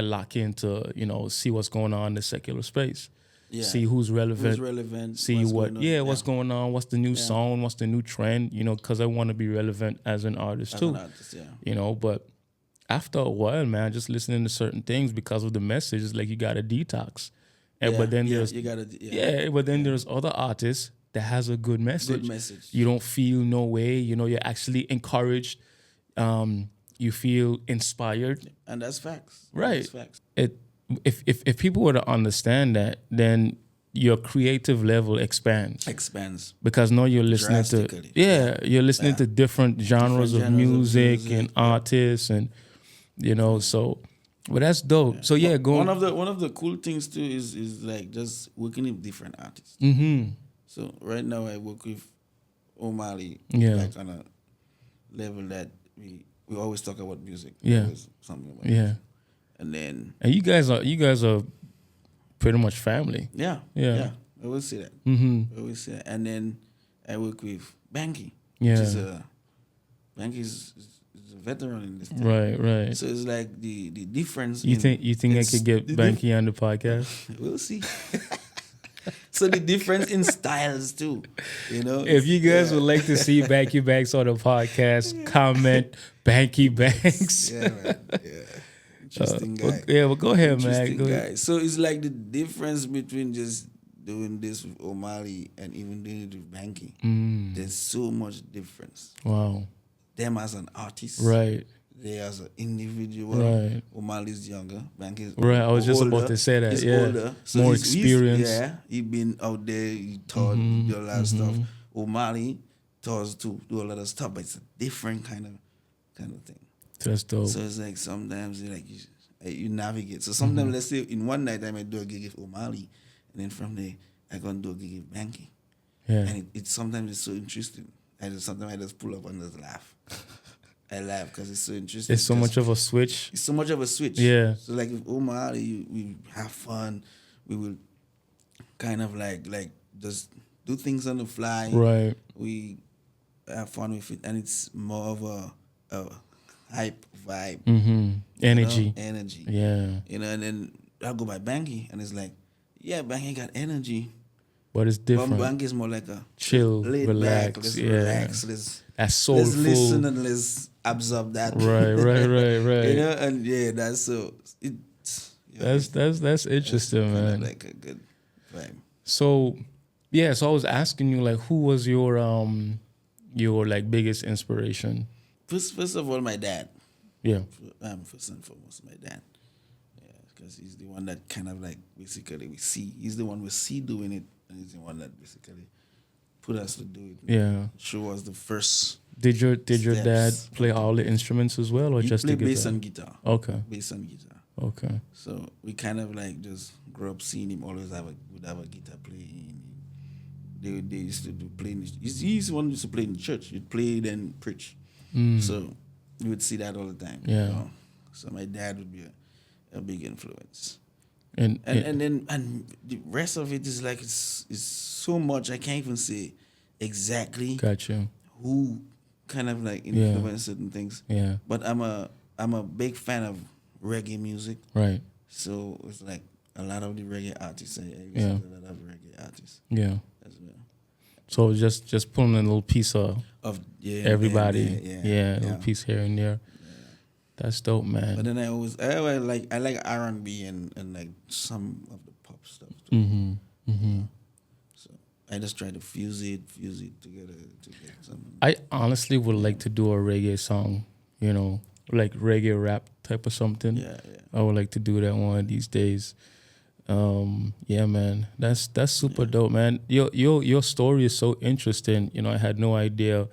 lock into, see what's going on in the secular space. Yeah. See who's relevant. See what's going on, what's the new song, what's the new trend, because I want to be relevant as an artist too. But after a while, man, just listening to certain things because of the message, it's like you got to detox. But then there's other artists that has a good message. You don't feel no way, you're actually encouraged. You feel inspired. And that's facts. Right. That's facts. If people were to understand that, then your creative level expands. Because now you're listening to different genres of music and artists and so. But that's dope. So one of the cool things too is like just working with different artists. So right now I work with O'Malley, like on a level that we always talk about music. Something about music. And you guys are pretty much family. Yeah. I always say that. I always say that. And then I work with Banky. Banky is a veteran in this thing. Right. So it's like the difference. You think I could get Banky on the podcast? We'll see. So the difference in styles too, If you guys would like to see Banky Banks on the podcast, comment Banky Banks. Yeah, man. Yeah. Interesting guy. Well, go ahead, man. Go ahead. So it's like the difference between just doing this with O'Malley and even doing it with Banky. There's so much difference. Wow. Them as an artist. Right. They as an individual. Right. O'Malley's younger. Banky's right. I was just about to say that. He's yeah. older. So more experience. He been out there. He taught, do a lot of stuff. O'Malley taught to do a lot of stuff, but it's a different kind of thing. That's dope. So it's like sometimes you navigate. So sometimes let's say in one night I might do a gig with O'Malley, and then from there I go and do a gig with Banky. Yeah. And it sometimes it's so interesting. Sometimes I just pull up and just laugh. I laugh because it's so interesting. It's so much of a switch. It's so much of a switch. Yeah. So like with O'Malley, we have fun. We will kind of like just do things on the fly. Right. We have fun with it, and it's more of a hype vibe. Energy. Energy. Yeah. And then I go by Banky, and it's like, yeah, Banky got energy. But it's different. Banky is more like a chill, relax. Back. Let's relax. Let's soulful. Let's listen and let's absorb that. Right. And that's so. That's interesting, man. Like a good vibe. So I was asking you, like, who was your like biggest inspiration? First of all, my dad. Yeah. First and foremost, my dad. Yeah, because he's the one that kind of like basically we see. He's the one we see doing it, and he's the one that basically put us to do it. Yeah. Show us the first. Did your dad play all the instruments as well, or he just the guitar? Bass and guitar. Okay. Bass and guitar. Okay. So we kind of like just grew up seeing him always would have a guitar playing. They used to do playing. He's the one who used to play in the church. He'd play then preach. So you would see that all the time. Yeah. So my dad would be a big influence. And And the rest of it is like it's so much I can't even say exactly gotcha. who kind of like influenced certain things. Yeah. But I'm a big fan of reggae music. Right. So it's like a lot of the reggae artists. I listen to a lot of reggae artists. Yeah. As well. So just pulling a little piece of everybody. Yeah. A little piece here and there. That's dope, man. But then I like R&B and like some of the pop stuff too. So I just try to fuse it together to get something. I honestly would like to do a reggae song, like reggae rap type of something. Yeah. I would like to do that one of these days. Yeah, man, that's super dope, man. Your story is so interesting. I had no idea.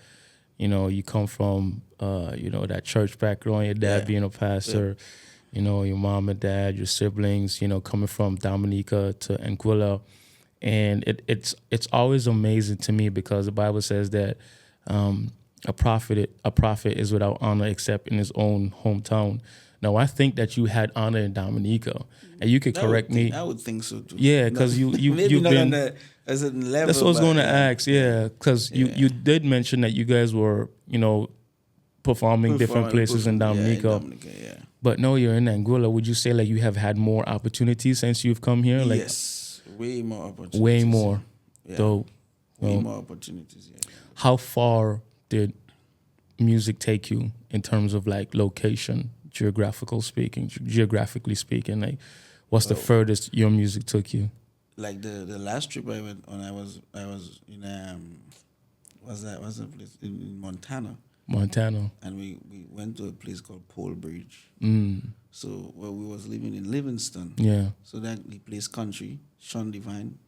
You come from that church background. Your dad being a pastor. Your mom and dad, your siblings. Coming from Dominica to Anguilla, and it's always amazing to me because the Bible says that a prophet is without honor except in his own hometown. Now, I think that you had honor in Dominica, and you could correct me. I would think so too. Yeah, because you've been on a certain level. That's what I was going to ask. Yeah, because you did mention that you guys were performing different places in Dominica. Yeah. But no, you're in Anguilla. Would you say like you have had more opportunities since you've come here? Like, yes, way more opportunities. Way more. Yeah. Dope. Way more opportunities. Yeah. How far did music take you in terms of like location? Geographically speaking, like what's the furthest your music took you? Like the last trip I went on, I was in what's the place in Montana, and we went to a place called Pole Bridge. So we was living in Livingston. Yeah. So that the place country, Sean Divine,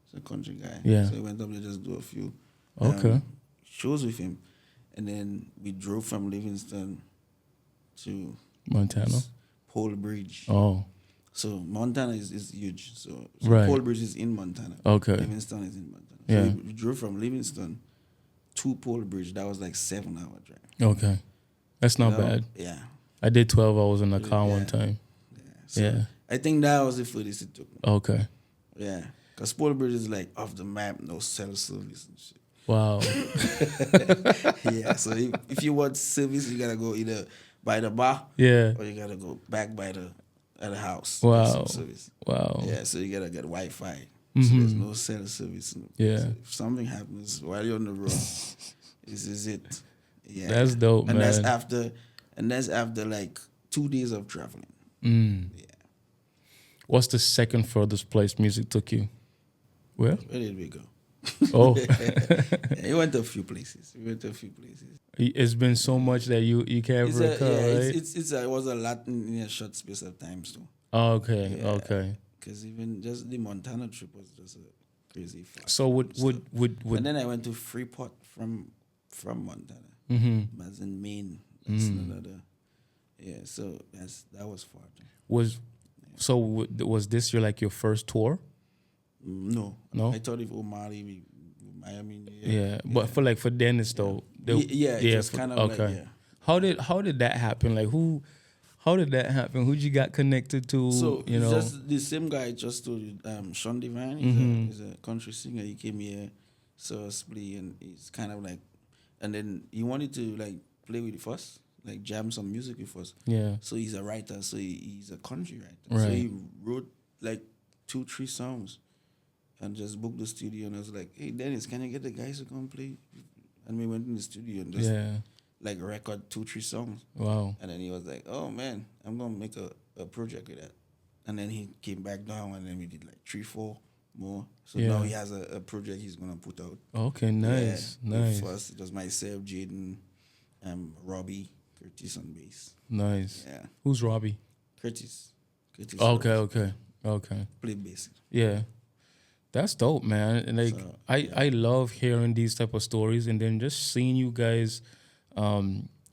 he's a country guy. Yeah. So we went up there just do a few shows with him, and then we drove from Livingston to Montana. Pole Bridge. Oh. So Montana is huge. So right. Pole Bridge is in Montana. Okay. Livingston is in Montana. Yeah. So we drove from Livingston to Pole Bridge. That was like 7-hour drive. Okay. That's not bad. Yeah. I did 12 hours in the car one time. Yeah. So I think that was the furthest it took me. Okay. Yeah. Because Pole Bridge is like off the map, no cell service and shit. Wow. Yeah. So if you want service, you gotta go either by the bar, or you gotta go back by the house. Wow. Service. Wow. Yeah, so you gotta get Wi-Fi. Mm-hmm. So there's no cell service. Yeah. So if something happens while you're on the road, this is it. Yeah. That's dope, and man. That's after like 2 days of traveling. Yeah. What's the second furthest place music took you? Where did we go? Oh. We went to a few places. It's been so much that you can't recall, right? It was a lot in a short space of time, too. Oh, okay, Yeah. Okay. Because even just the Montana trip was just a crazy fun. So would And then I went to Freeport from Montana. As in Maine. That's another. Yeah, so that was far. Was this your first tour? No. I thought if Miami. Yeah, but for Dennis though. It was kind of okay. like, yeah. How did that happen? Like how did that happen? Who'd you got connected to? So just the same guy I just told you, Sean Divine. He's a country singer. He came here, saw us play, and he's kind of like, and then he wanted to like play with us, like jam some music with us. Yeah. So he's a writer. So he's a country writer. Right. So he wrote like 2-3 songs, and just booked the studio. And I was like, "Hey Dennis, can you get the guys to come play?" And we went in the studio and just like record 2-3 songs. Wow. And then he was like, "Oh man, I'm gonna make a project with that." And then he came back down, and then we did like 3-4 more. So now he has a project he's gonna put out. Okay, nice. First, it was myself, Jaden, Robbie, Curtis on bass. Nice. Yeah. Who's Robbie? Curtis. Okay. Play bass. Yeah. That's dope, man. And like I love hearing these type of stories, and then just seeing you guys,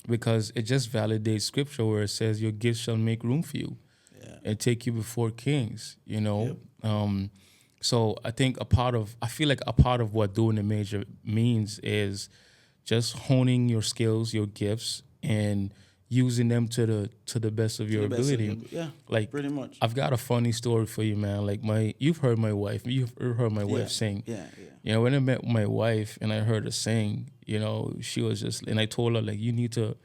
because it just validates scripture where it says your gifts shall make room for you and take you before kings, Yep. So I think I feel like a part of what doing the major means is just honing your skills, your gifts, and using them to the best of your ability. Like pretty much. I've got a funny story for you, man. Like you've heard my wife wife sing. Yeah. You know, when I met my wife and I heard her sing, you know, she was just, and I told her, like, you need to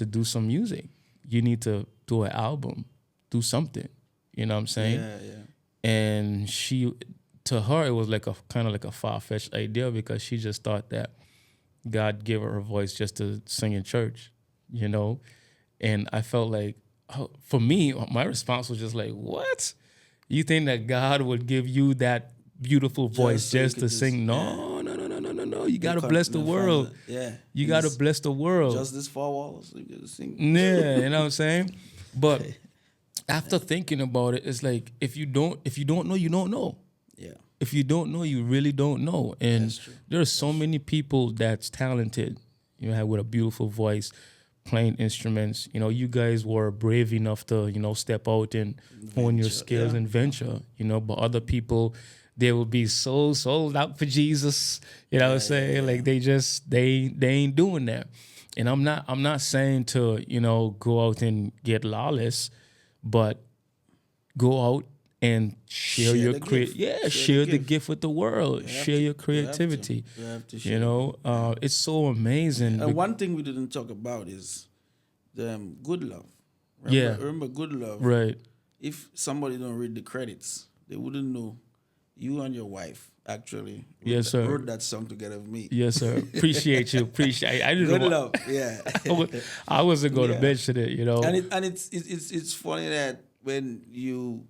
do some music. You need to do an album, do something. You know what I'm saying? Yeah. And to her, it was like a kind of like a far-fetched idea because she just thought that God gave her a voice just to sing in church, you know? And I felt like, for me, my response was just like, what? You think that God would give you that beautiful voice just to sing? No. You got to bless the world. Yeah. You got to bless the world. Just this 4 walls, you got to sing. Yeah, you know what I'm saying? But after thinking about it, it's like, if you don't know, you don't know. Yeah. If you don't know, you really don't know. And there are so many people that's talented, you know, with a beautiful voice, playing instruments. You know, you guys were brave enough to, you know, step out and hone your skills and venture, you know, but other people, they will be so sold out for Jesus. You know what I'm saying? Like they ain't doing that. And I'm not saying to, you know, go out and get lawless, but go out and share your share the gift with the world. Share your creativity. You have to share. You know, it's so amazing. And one thing we didn't talk about is the good love. Remember good love. Right. If somebody don't read the credits, they wouldn't know you and your wife actually wrote that song together with me. Yes, sir. Appreciate you. I didn't good know. Love. Yeah. I wasn't going to mention it, you know. And it's funny that when you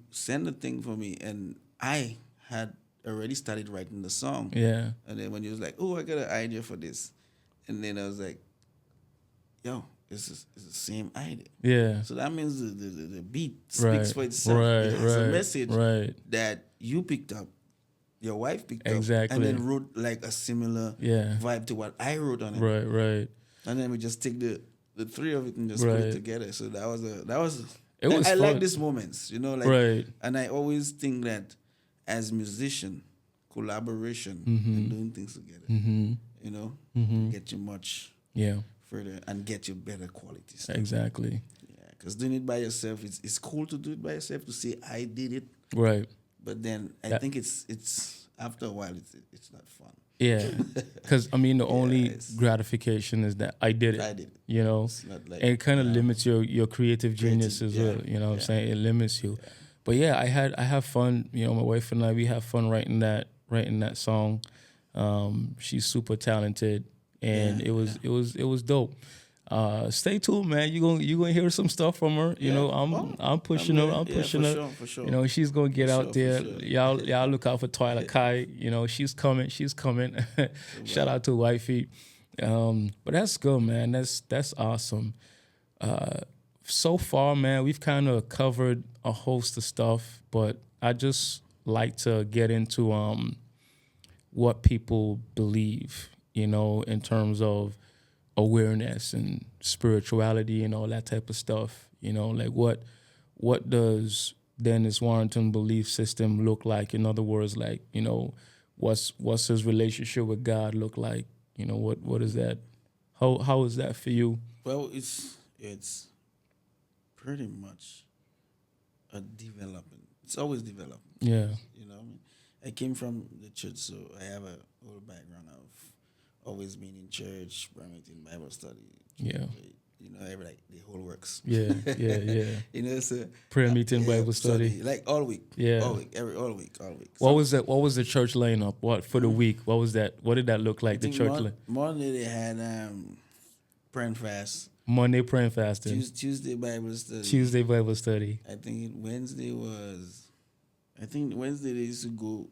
send the thing for me and I had already started writing the song. Yeah. And then when you was like, oh, I got an idea for this. And then I was like, yo, it's the same idea. Yeah. So that means the beat speaks for itself. It has a message that you picked up, your wife picked up, and then wrote like a similar vibe to what I wrote on it. Right. And then we just take the three of it and just put it together. So that was it was I fun. like these moments, you know, like and I always think that as musician, collaboration and doing things together, you know, get you much further and get you better quality stuff. Exactly. Yeah, because doing it by yourself, it's cool to do it by yourself, to say I did it. Right. But then I think it's after a while it's not fun. Yeah, because I mean the only gratification is that I did it. You know, and it kind of limits your creative genius as well. You know what I'm saying? It limits you. But yeah, I have fun. You know, my wife and I, we have fun writing that song. She's super talented, and it was dope. Stay tuned, man. You gonna hear some stuff from her. You know, I'm pushing her. I'm pushing her. For sure. You know, she's gonna get out there. Sure. Y'all look out for Twyla Kai. You know, she's coming. Shout out to Wifey. But that's good, man. That's awesome. So far, man, we've kind of covered a host of stuff, but I just like to get into what people believe. You know, in terms of awareness and spirituality and all that type of stuff. You know, like what does Dennis Warrington belief system look like? In other words, like, you know, what's his relationship with God look like? You know, what is that? How is that for you? Well, it's pretty much a development. It's always developing. Yeah. You know, I came from the church, so I have a whole background of always being in church, prayer meeting, Bible study. Yeah. You know, like the whole works. Yeah. You know, so prayer meeting, Bible study. Like all week. Yeah. All week. What was that? What was the church lineup? What for the week? What was that? What did that look like? The church lineup. Monday they had prayer and fast. Monday prayer and fasting. Tuesday Bible study. Tuesday Bible study. I think Wednesday they used to go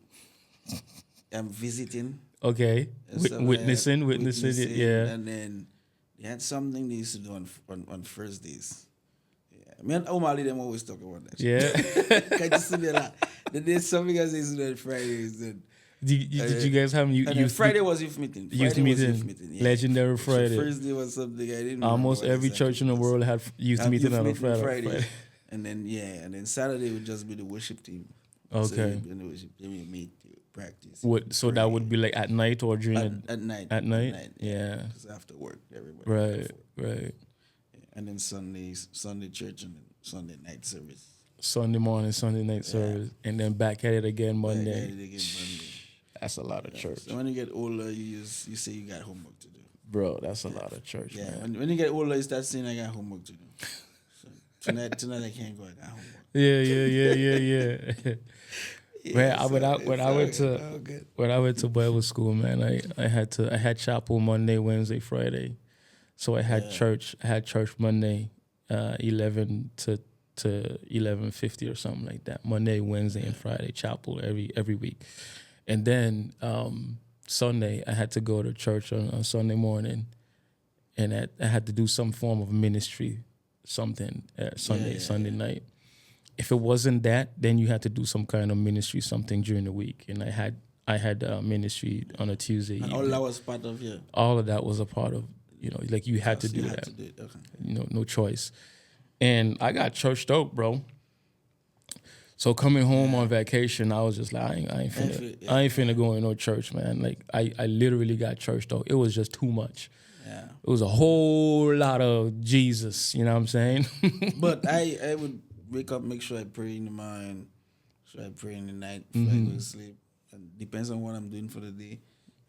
visiting. Okay. Witnessing it, yeah. And then they had something they used to do on Thursdays. Yeah. Me and Omali them always talk about that. Yeah. Can't you see me a lot? Then there's something else they used to do on Fridays. Did you guys have youth? Friday was youth meeting. Youth meeting. Yeah. Legendary Friday. So Thursday was something I didn't. Almost every church in the world had youth meeting on a Friday. And then Saturday would just be the worship team. Okay. So then we meet, practice. So that would be like at night or during at night. At night. Yeah. Because after work, everybody. Right. And then Sunday church, and then Sunday night service. Sunday morning, Sunday night service, and then back at it again Monday. Back at it again Monday. That's a lot of church. So when you get older, you say you got homework to do. Bro, that's a lot of church, man. When you get older, you start saying I got homework to do. So tonight I can't go. I got homework. Yeah. Man, when I went to Bible school, man, I had chapel Monday, Wednesday, Friday. So I had church. I had church Monday, 11 to 11:50 or something like that. Monday, Wednesday, and Friday chapel every week, and then Sunday I had to go to church on Sunday morning, and I had to do some form of ministry, something Sunday night. If it wasn't that, then you had to do some kind of ministry, something during the week, and I had ministry on a Tuesday. And all that was part of All of that was a part of, like you had to do that. To do it. Okay. No choice. And I got churched out, bro. So coming home on vacation, I was just like, I ain't finna go in no church, man. Like I literally got churched out. It was just too much. Yeah. It was a whole lot of Jesus, you know what I'm saying? But I would wake up, make sure I pray in the morning, so I pray in the night before I go to sleep. And depends on what I'm doing for the day.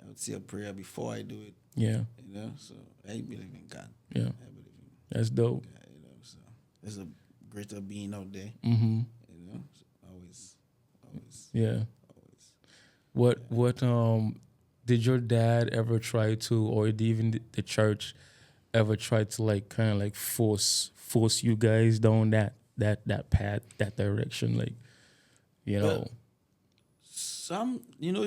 I would say a prayer before I do it. Yeah. So I believe in God. Yeah. I believe in God. That's dope. So there's a greater being out there. Mm-hmm. So always. Yeah. Always. What did your dad ever try to, or even the church ever try to like kind of like force you guys down that path, that direction, like, Well,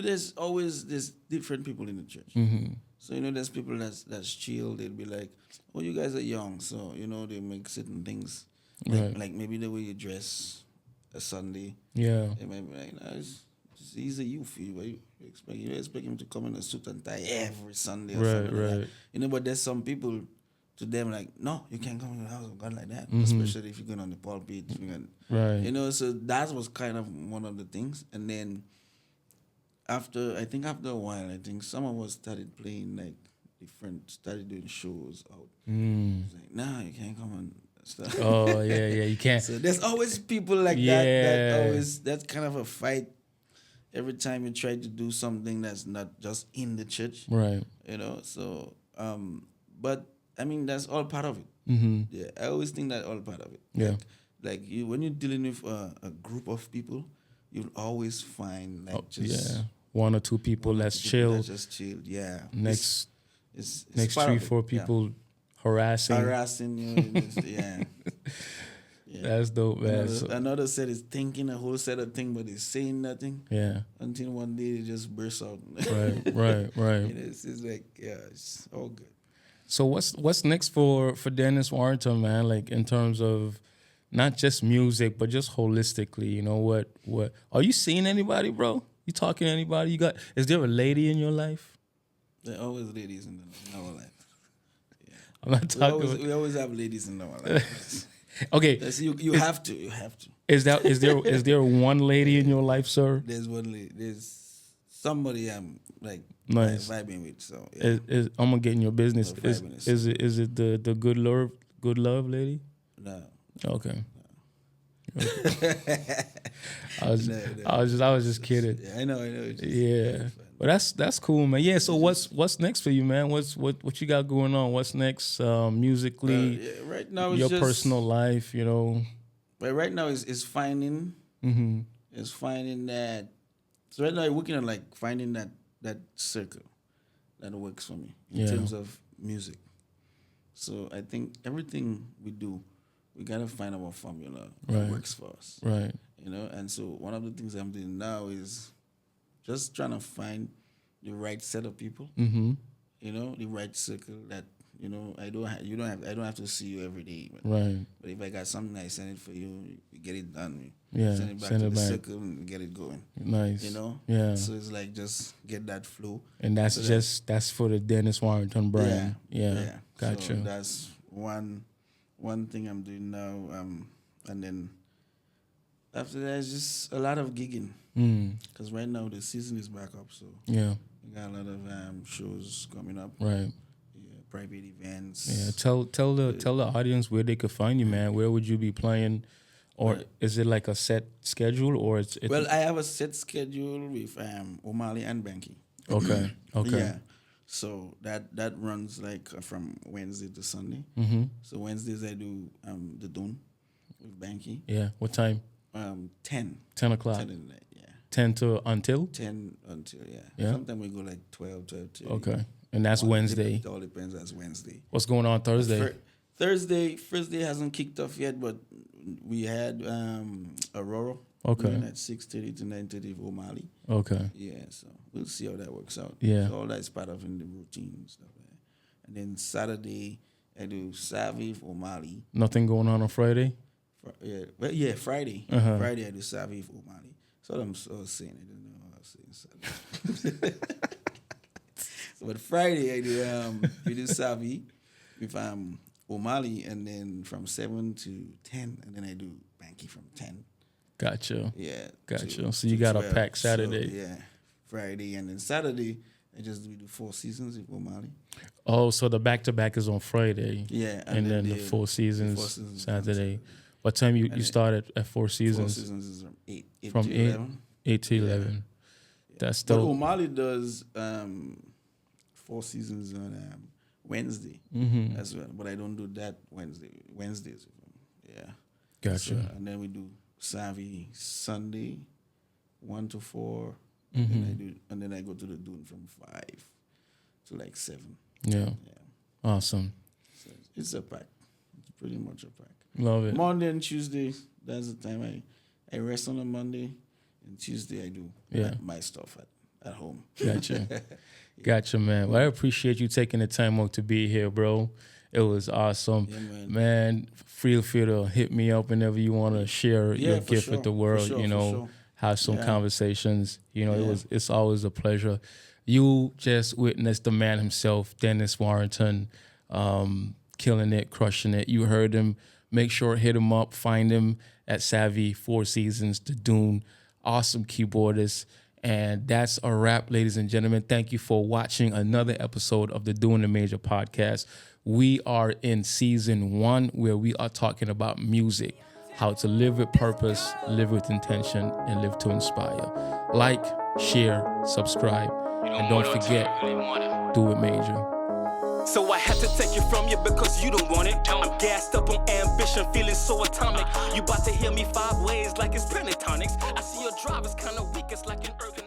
there's different people in the church. Mm-hmm. So there's people that's chill. They'll be like, "Oh, you guys are young," so they make certain things like maybe the way you dress a Sunday. Yeah, they might be like, he's a youth. You expect him to come in a suit and tie every Sunday or something like that. But there's some people, to them, like, no, you can't come to the house of God like that, especially if you're going on the pulpit. So that was kind of one of the things. And then after a while, I think some of us started playing like started doing shows out. It's like, nah, you can't come on stuff. Oh, yeah, you can't. So there's always people like that that's kind of a fight every time you try to do something that's not just in the church. Right. So, but I mean, that's all part of it. Mm-hmm. Yeah, I always think that all part of it. Yeah. Like when you're dealing with a group of people, you'll always find one or two people that's chill. That's just chilled. Yeah. Next, it's 3-4 people harassing you. Yeah. That's dope, man. Another set is thinking a whole set of things, but it's saying nothing. Yeah. Until one day it just bursts out. Right. It's like, it's all good. So what's next for Dennis Warrington, man? Like in terms of not just music, but just holistically. What are you seeing anybody, bro? You talking to anybody? Is there a lady in your life? There are always ladies in our life. Yeah. I'm not talking. We always have ladies in our life. Okay. You have to. Is there one lady in your life, sir? There's one lady. There's somebody I'm like nice vibing with. So yeah. I'm gonna get in your business. Is it the good love lady? No. Okay. No. I was just kidding. Yeah, I know. Yeah. Well, that's cool, man. Yeah. So what's next for you, man? What you got going on? What's next musically? Right now, your personal life, But right now is finding. Mm-hmm. Is finding that. So right now, I'm working on like finding that circle that works for me in terms of music. So I think everything we do, we gotta find our formula that works for us. Right. And so one of the things I'm doing now is just trying to find the right set of people. Mm-hmm. The right circle that I don't have to see you every day. Right. But if I got something, I send it for you. You get it done. Yeah. Send it back to the circle and get it going. Nice. Yeah. So it's like just get that flow. And that's for the Dennis Warrington brand. Yeah. Gotcha. So that's one thing I'm doing now. And then after that, it's just a lot of gigging. Because right now the season is back up, so yeah, we got a lot of shows coming up. Right. Yeah, private events. Yeah, tell the audience where they could find you, man. Where would you be playing, or is it like a set schedule, or it's well, I have a set schedule with O'Malley and Banky. Okay. Yeah, so that runs like from Wednesday to Sunday. So Wednesdays I do the Dune with Banky. Yeah. What time? 10. 10 o'clock. 10 in the night, yeah. 10 to until? 10 until, yeah. Yeah. Sometimes we go like 12 to. Okay. And that's Wednesday. It all depends. That's Wednesday. What's going on Thursday? Thursday hasn't kicked off yet, but we had Aurora. Okay. At 6:30 to 9:30 for O'Malley. Okay. Yeah, so we'll see how that works out. Yeah. So all that's part of in the routine and stuff like that. And then Saturday I do Savvy for O'Malley. Nothing going on Friday? Friday. Uh-huh. Friday I do Savvy for O'Malley. So I was saying, I didn't know what I was saying Saturday. But Friday I do we do Savvy with O'Malley, and then from 7 to 10, and then I do Banky from 10. Gotcha. Yeah. Gotcha. So you got a 12. packed Saturday. So, yeah. Friday, and then Saturday I just do the Four Seasons with O'Malley. Oh, so the back-to-back is on Friday. Yeah. And then the Four Seasons Saturday. What time you start at Four Seasons? Four Seasons is from 8 From to 8, 11. 8 to 11. Yeah. That's But dope. O'Malley does Four Seasons on Wednesday as well. But I don't do that Wednesdays with him. Yeah. Gotcha. So, and then we do Savvy Sunday, 1 to 4. And then I go to the Dune from 5 to like 7. Yeah. Awesome. So it's a pack. It's pretty much a pack. Love it. Monday and Tuesday, that's the time I rest on a Monday, and Tuesday I do my stuff at home. Gotcha. Gotcha, man. Well, I appreciate you taking the time out to be here, bro. It was awesome. Yeah, man, feel free to hit me up whenever you want to share your gift with the world, have some conversations. It's always a pleasure. You just witnessed the man himself, Dennis Warrington, killing it, crushing it. You heard him. Make sure hit him up. Find him at Savvy, Four Seasons, The Dune. Awesome keyboardist. And that's a wrap, ladies and gentlemen. Thank you for watching another episode of the Doing the Major podcast. We are in season 1, where we are talking about music, how to live with purpose, live with intention, and live to inspire. Like, share, subscribe, and don't forget, do it major. So I had to take it from you because you don't want it. I'm gassed up on ambition, feeling so atomic. You about to hear me 5 ways like it's pentatonics. I see your drive is kinda weak, it's like an ergonomics.